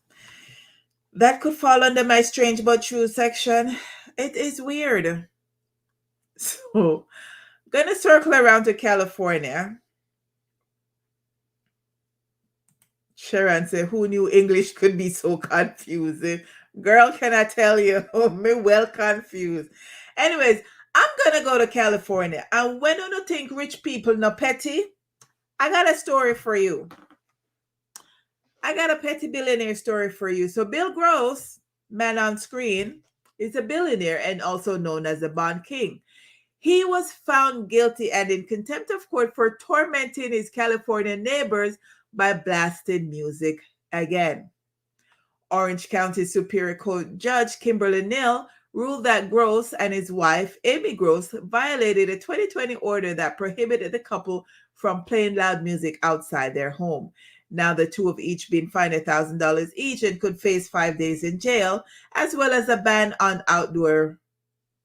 that could fall under my strange but true section. It is weird. So I'm gonna circle around to California. Sharon said, who knew English could be so confusing? Girl, can I tell you? Me well confused. Anyways, I'm gonna go to California. And when you think rich people no petty, I got a story for you. I got a petty billionaire story for you. So Bill Gross, man on screen, is a billionaire and also known as the Bond King. He was found guilty and in contempt of court for tormenting his California neighbors by blasting music again. Orange County Superior Court Judge Kimberly Neal ruled that Gross and his wife, Amy Gross, violated a 2020 order that prohibited the couple from playing loud music outside their home. Now, the two of each been fined $1,000 each and could face 5 days in jail, as well as a ban on outdoor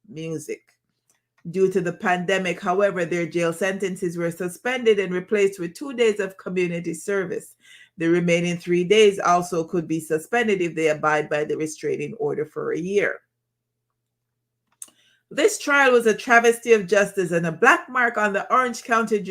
music. Due to the pandemic, however, their jail sentences were suspended and replaced with 2 days of community service. The remaining 3 days also could be suspended if they abide by the restraining order for a year. This trial was a travesty of justice and a black mark on the Orange County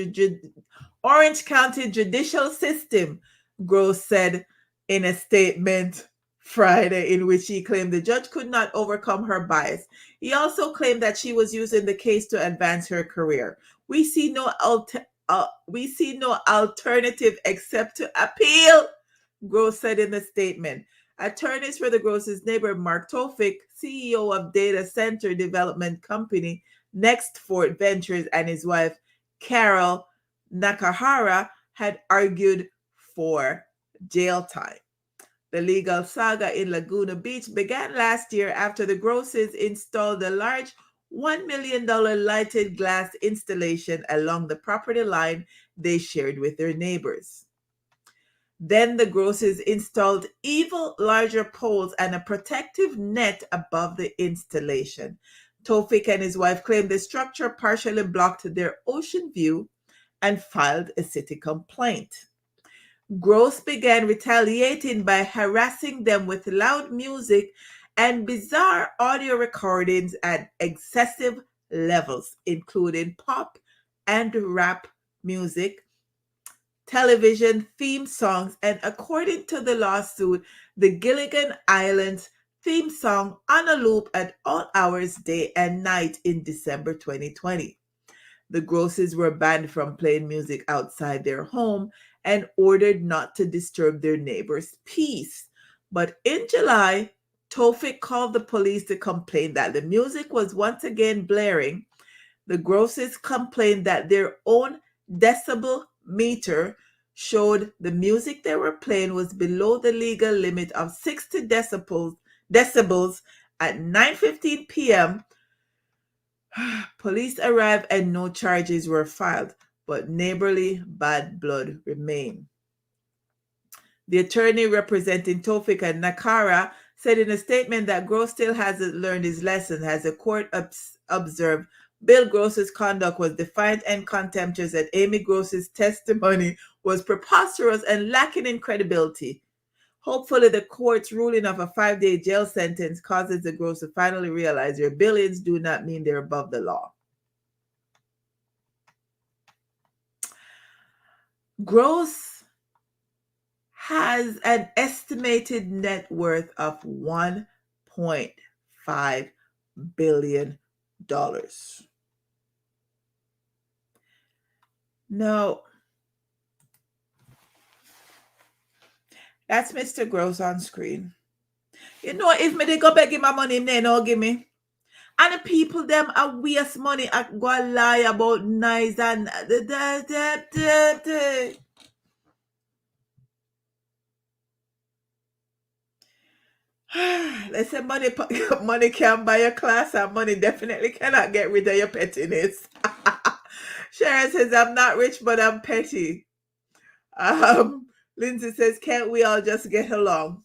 judicial system, Gross said in a statement Friday, in which he claimed the judge could not overcome her bias. He also claimed that she was using the case to advance her career. We see no alternative except to appeal, Gross said in the statement. Attorneys for the Gross's neighbor, Mark Tofik, CEO of data center development company Next Fort Ventures, and his wife, Carol Nakahara, had argued for jail time. The legal saga in Laguna Beach began last year after the Grosses installed a large $1 million lighted glass installation along the property line they shared with their neighbors. Then the Grosses installed even larger poles and a protective net above the installation. Tofik and his wife claimed the structure partially blocked their ocean view and filed a city complaint. Gross began retaliating by harassing them with loud music and bizarre audio recordings at excessive levels, including pop and rap music, television theme songs, and according to the lawsuit, the Gilligan Islands theme song on a loop at all hours, day and night in December 2020. The Grosses were banned from playing music outside their home and ordered not to disturb their neighbors' peace. But in July, Tofik called the police to complain that the music was once again blaring. The Grosses complained that their own decibel meter showed the music they were playing was below the legal limit of 60 decibels at 9:15 p.m. Police arrived and no charges were filed, but neighborly bad blood remained. The attorney representing Tofik and Nakara said in a statement that Gross still hasn't learned his lesson, as the court observed Bill Gross's conduct was defiant and contemptuous, and Amy Gross's testimony was preposterous and lacking in credibility. Hopefully, the court's ruling of a 5-day jail sentence causes the Gross to finally realize their billions do not mean they're above the law. Gross has an estimated net worth of $1.5 billion. No, that's Mr. Gross on screen. You know, if me they go beg him my money, him they no give me. And the people them a waste money and go lie about nice and they say money can buy a class, and money definitely cannot get rid of your pettiness. Sharon says, I'm not rich, but I'm petty. Lindsay says, can't we all just get along?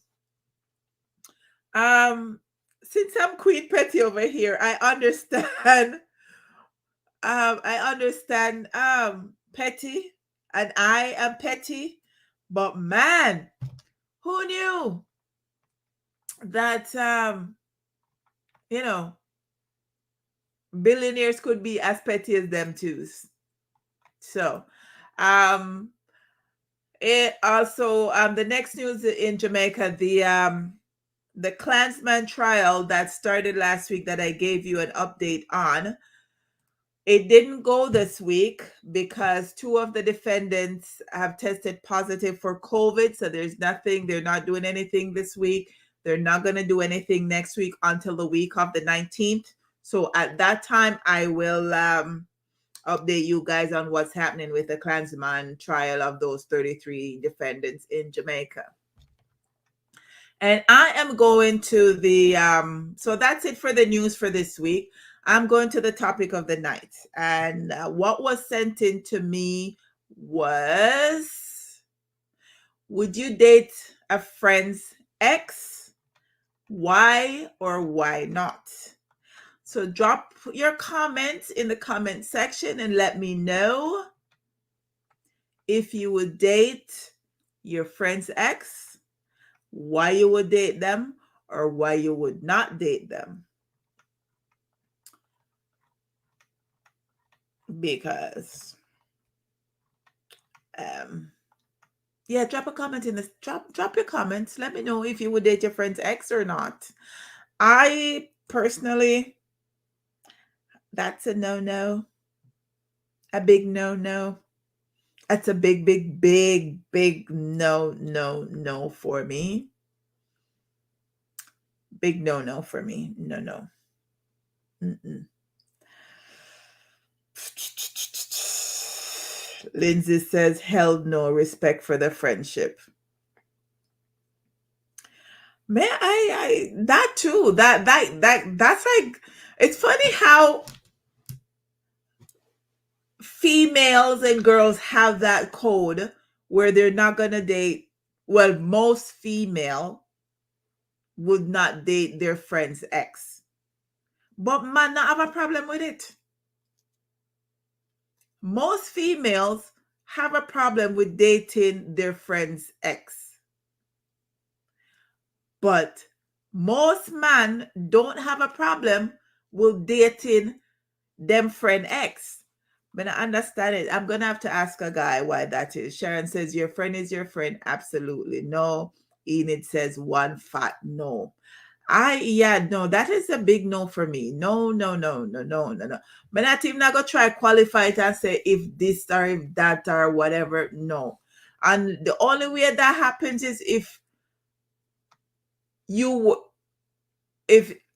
Since I'm Queen Petty over here, I understand. Petty, and I am petty. But man, who knew that billionaires could be as petty as them too? So, it also the next news in Jamaica, the Klansman trial that started last week that I gave you an update on. It didn't go this week because two of the defendants have tested positive for COVID. So there's nothing, they're not doing anything this week. They're not going to do anything next week until the week of the 19th. So at that time, I will update you guys on what's happening with the Klansman trial of those 33 defendants in Jamaica. And I am going to the, so that's it for the news for this week. I'm going to the topic of the night. And what was sent in to me was, would you date a friend's ex? Why or why not? So drop your comments in the comment section and let me know if you would date your friend's ex, why you would date them, or why you would not date them. Because yeah, drop a comment in this, drop your comments. Let me know if you would date your friend's ex or not. I personally, that's a no-no. A big no-no. That's a big, big, big, big no for me. Big no for me. No. Mm-mm. Lindsay says, held no, respect for the friendship. Man, I that too. That's like, it's funny how females and girls have that code where they're not gonna date. Well, most female would not date their friend's ex, but man, not have a problem with it. Most females have a problem with dating their friend's ex, but most men don't have a problem with dating them friend ex. But I understand it. I'm gonna have to ask a guy why that is. Sharon says your friend is your friend. Absolutely no. Enid says one fat no. No, that is a big no for me. No. But not even not gonna try qualify it and say if this or if that or whatever. No. And the only way that happens is if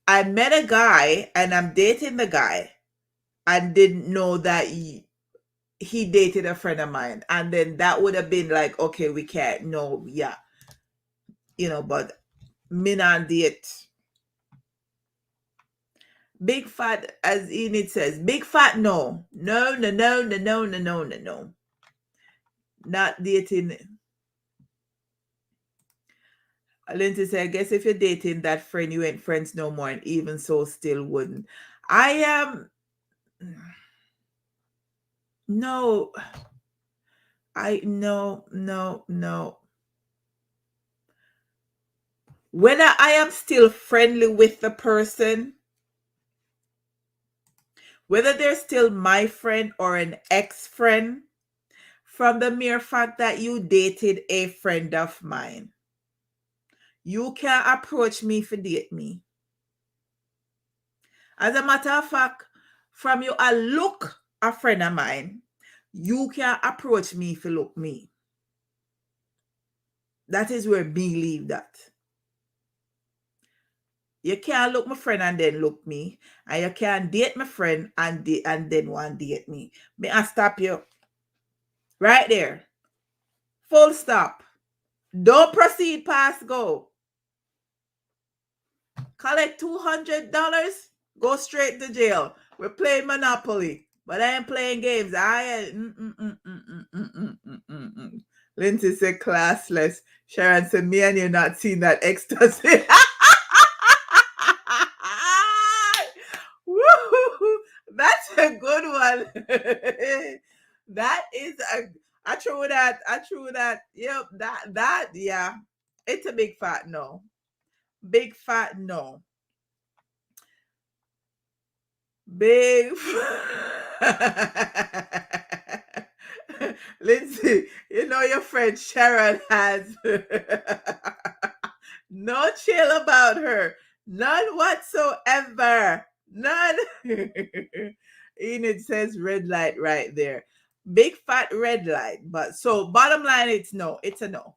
I met a guy and I'm dating the guy and didn't know that he dated a friend of mine, and then that would have been like, okay, we can't, no, yeah, but me not date big fat, as Enid says, big fat no, not dating. Lindsay said, I guess if you're dating that friend, you ain't friends no more, and even so still wouldn't. I am no, no. Whether I am still friendly with the person, whether they're still my friend or an ex-friend, from the mere fact that you dated a friend of mine, you can't approach me for date me. As a matter of fact, from you a look a friend of mine, you can't approach me for look me. That is where me leave that. You can't look my friend and then look me. And you can't date my friend and then want to date me. May I stop you? Right there. Full stop. Don't proceed past go. Collect $200, go straight to jail. We're playing Monopoly, but I ain't playing games. Lindsay said classless. Sharon said, me and you not seen that ecstasy. Woo! That's a good one. That is I true that. Yep, that yeah. It's a big fat no. Big fat no. Big Lindsay, you know your friend Sharon has no chill about her. None whatsoever. None. Enid says red light right there. Big fat red light. But so bottom line, it's no. It's a no.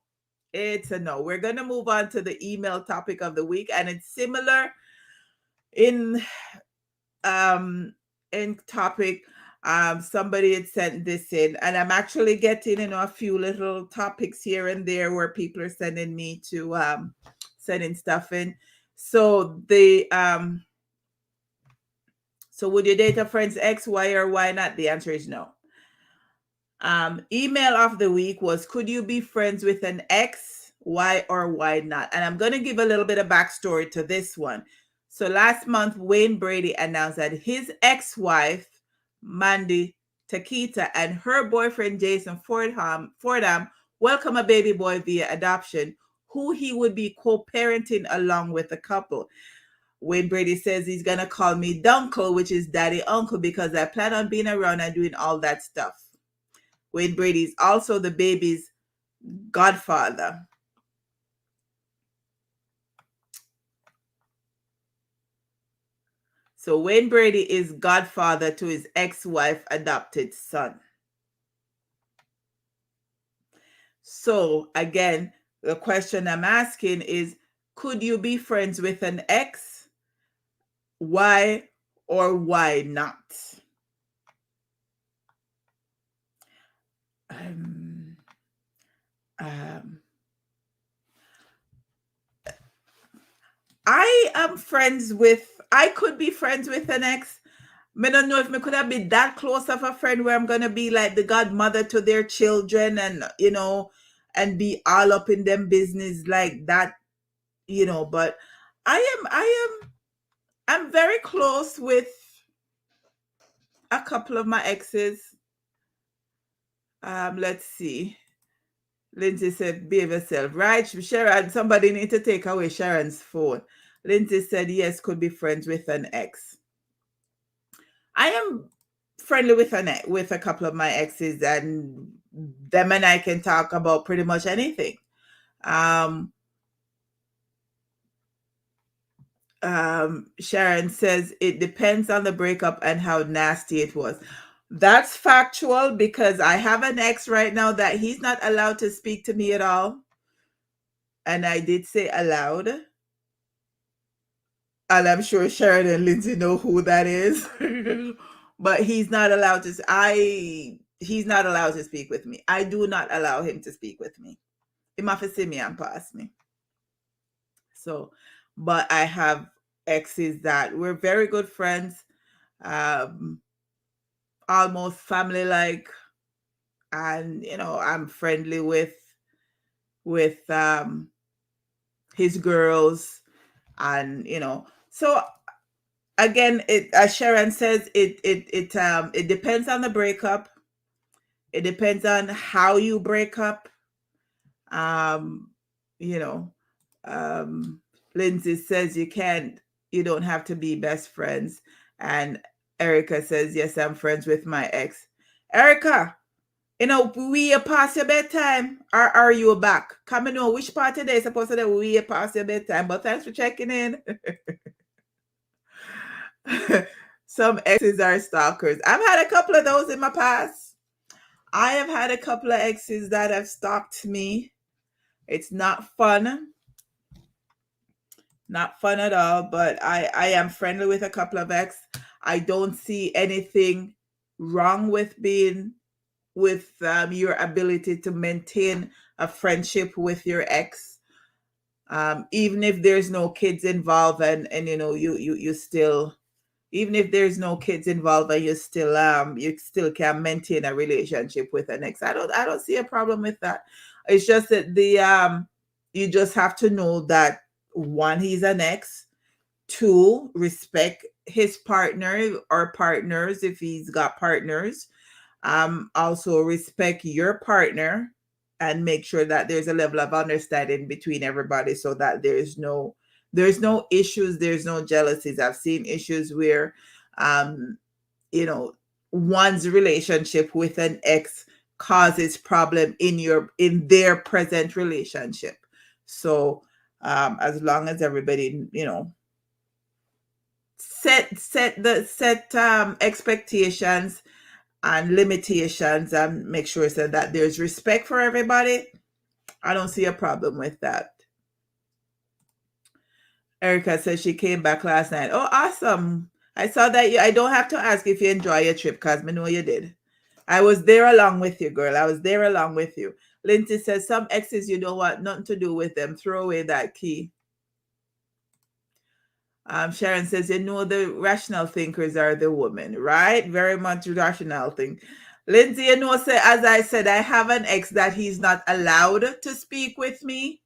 It's a no. We're gonna move on to the email topic of the week, and it's similar in um topic. Somebody had sent this in, and I'm actually getting a few little topics here and there where people are sending me to sending stuff in. So the so would you date a friend's ex? Why or why not? The answer is no. Email of the week was, could you be friends with an ex? Why or why not? And I'm going to give a little bit of backstory to this one. So last month, Wayne Brady announced that his ex-wife, Mandy Takita, and her boyfriend, Jason Fordham, welcome a baby boy via adoption, who he would be co-parenting along with the couple. Wayne Brady says he's going to call me Dunkle, which is daddy uncle, because I plan on being around and doing all that stuff. Wayne Brady is also the baby's godfather. So Wayne Brady is godfather to his ex-wife adopted son. So again, the question I'm asking is, could you be friends with an ex? Why or why not? I could be friends with an ex. I don't know if I could have been that close of a friend where I'm gonna be like the godmother to their children, and and be all up in them business like that, but I'm very close with a couple of my exes. Let's see. Lindsay said, behave yourself. Right, Sharon, somebody need to take away Sharon's phone. Lindsay said, yes, could be friends with an ex. I am friendly with a couple of my exes, and them and I can talk about pretty much anything. Sharon says it depends on the breakup and how nasty it was. That's factual, because I have an ex right now that he's not allowed to speak to me at all. And I did say aloud. And I'm sure Sharon and Lindsay know who that is. But he's not allowed to he's not allowed to speak with me. I do not allow him to speak with me. He must see me and pass me. So, but I have exes that we're very good friends, almost family like, and I'm friendly with his girls, and so again, it, as Sharon says, it depends on the breakup. It depends on how you break up. Um, you know, Lindsay says you don't have to be best friends. And Erica says, yes, I'm friends with my ex. Erica, we are past your bedtime, or are you back? Come and know which part today is supposed to be we are past your bedtime, but thanks for checking in. Some exes are stalkers. I've had a couple of those in my past. I have had a couple of exes that have stalked me. It's not fun. Not fun at all, but I am friendly with a couple of ex. I don't see anything wrong with being with your ability to maintain a friendship with your ex, even if there's no kids involved, and you still, even if there's no kids involved, and you still can maintain a relationship with an ex. I don't see a problem with that. It's just that you just have to know that, one, he's an ex. Two, respect his partner or partners if he's got partners. Also respect your partner, and make sure that there's a level of understanding between everybody, so that there's no issues, there's no jealousies. I've seen issues where one's relationship with an ex causes problem in their present relationship. So as long as everybody set expectations and limitations, and make sure so that there's respect for everybody. I don't see a problem with that. Erica says she came back last night. Oh, awesome. I saw that I don't have to ask if you enjoy your trip because I know you did. I was there along with you, girl. I was there along with you. Lindsay says some exes you don't want nothing to do with them. Throw away that key. Sharon says, you know, the rational thinkers are the women, right? Very much rational thing. Lindsay, you know, say, as I said, I have an ex that he's not allowed to speak with me.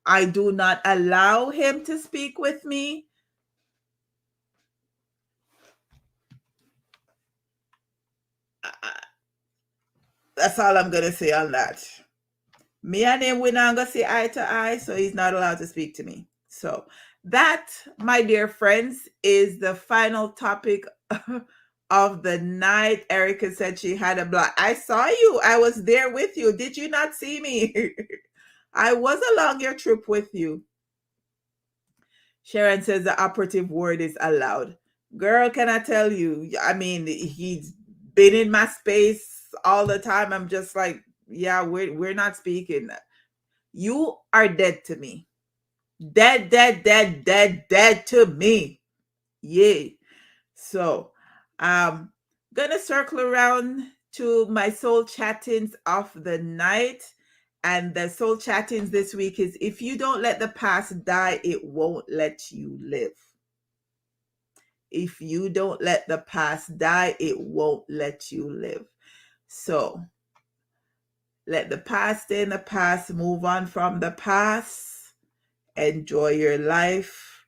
I do not allow him to speak with me. That's all I'm going to say on that. Me and him, we're not going to see eye to eye, so he's not allowed to speak to me. So that, my dear friends, is the final topic of the night. Erica said she had a block. I saw you. I was there with you. Did you not see me? I was along your trip with you. Sharon says the operative word is allowed. Girl, can I tell you? I mean, he's been in my space all the time. I'm just like, yeah, we're not speaking. You are dead to me. Dead to me. Yeah. So, gonna circle around to my soul chattings of the night. And the soul chattings this week is, if you don't let the past die, it won't let you live. If you don't let the past die, it won't let you live. So let the past stay in the past, move on from the past, enjoy your life,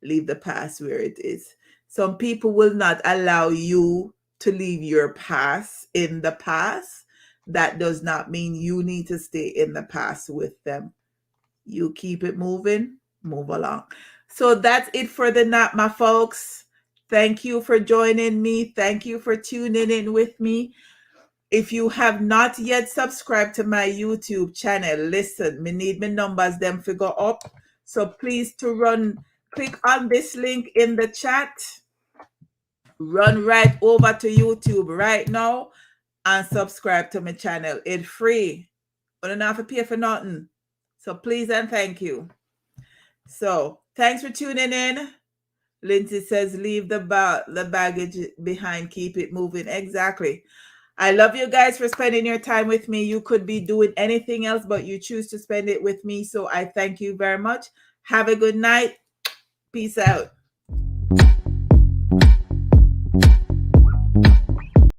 leave the past where it is. Some people will not allow you to leave your past in the past. That does not mean you need to stay in the past with them. You keep it moving, move along. So that's it for the night, my folks. Thank you for joining me. Thank you for tuning in with me. If you have not yet subscribed to my YouTube channel, listen, me need my numbers them figure up. So please click on this link in the chat. Run right over to YouTube right now and subscribe to my channel. It's free. You don't have to pay for nothing. So please and thank you. So thanks for tuning in. Lindsay says, leave the baggage behind. Keep it moving. Exactly. I love you guys for spending your time with me. You could be doing anything else, but you choose to spend it with me. So I thank you very much. Have a good night. Peace out.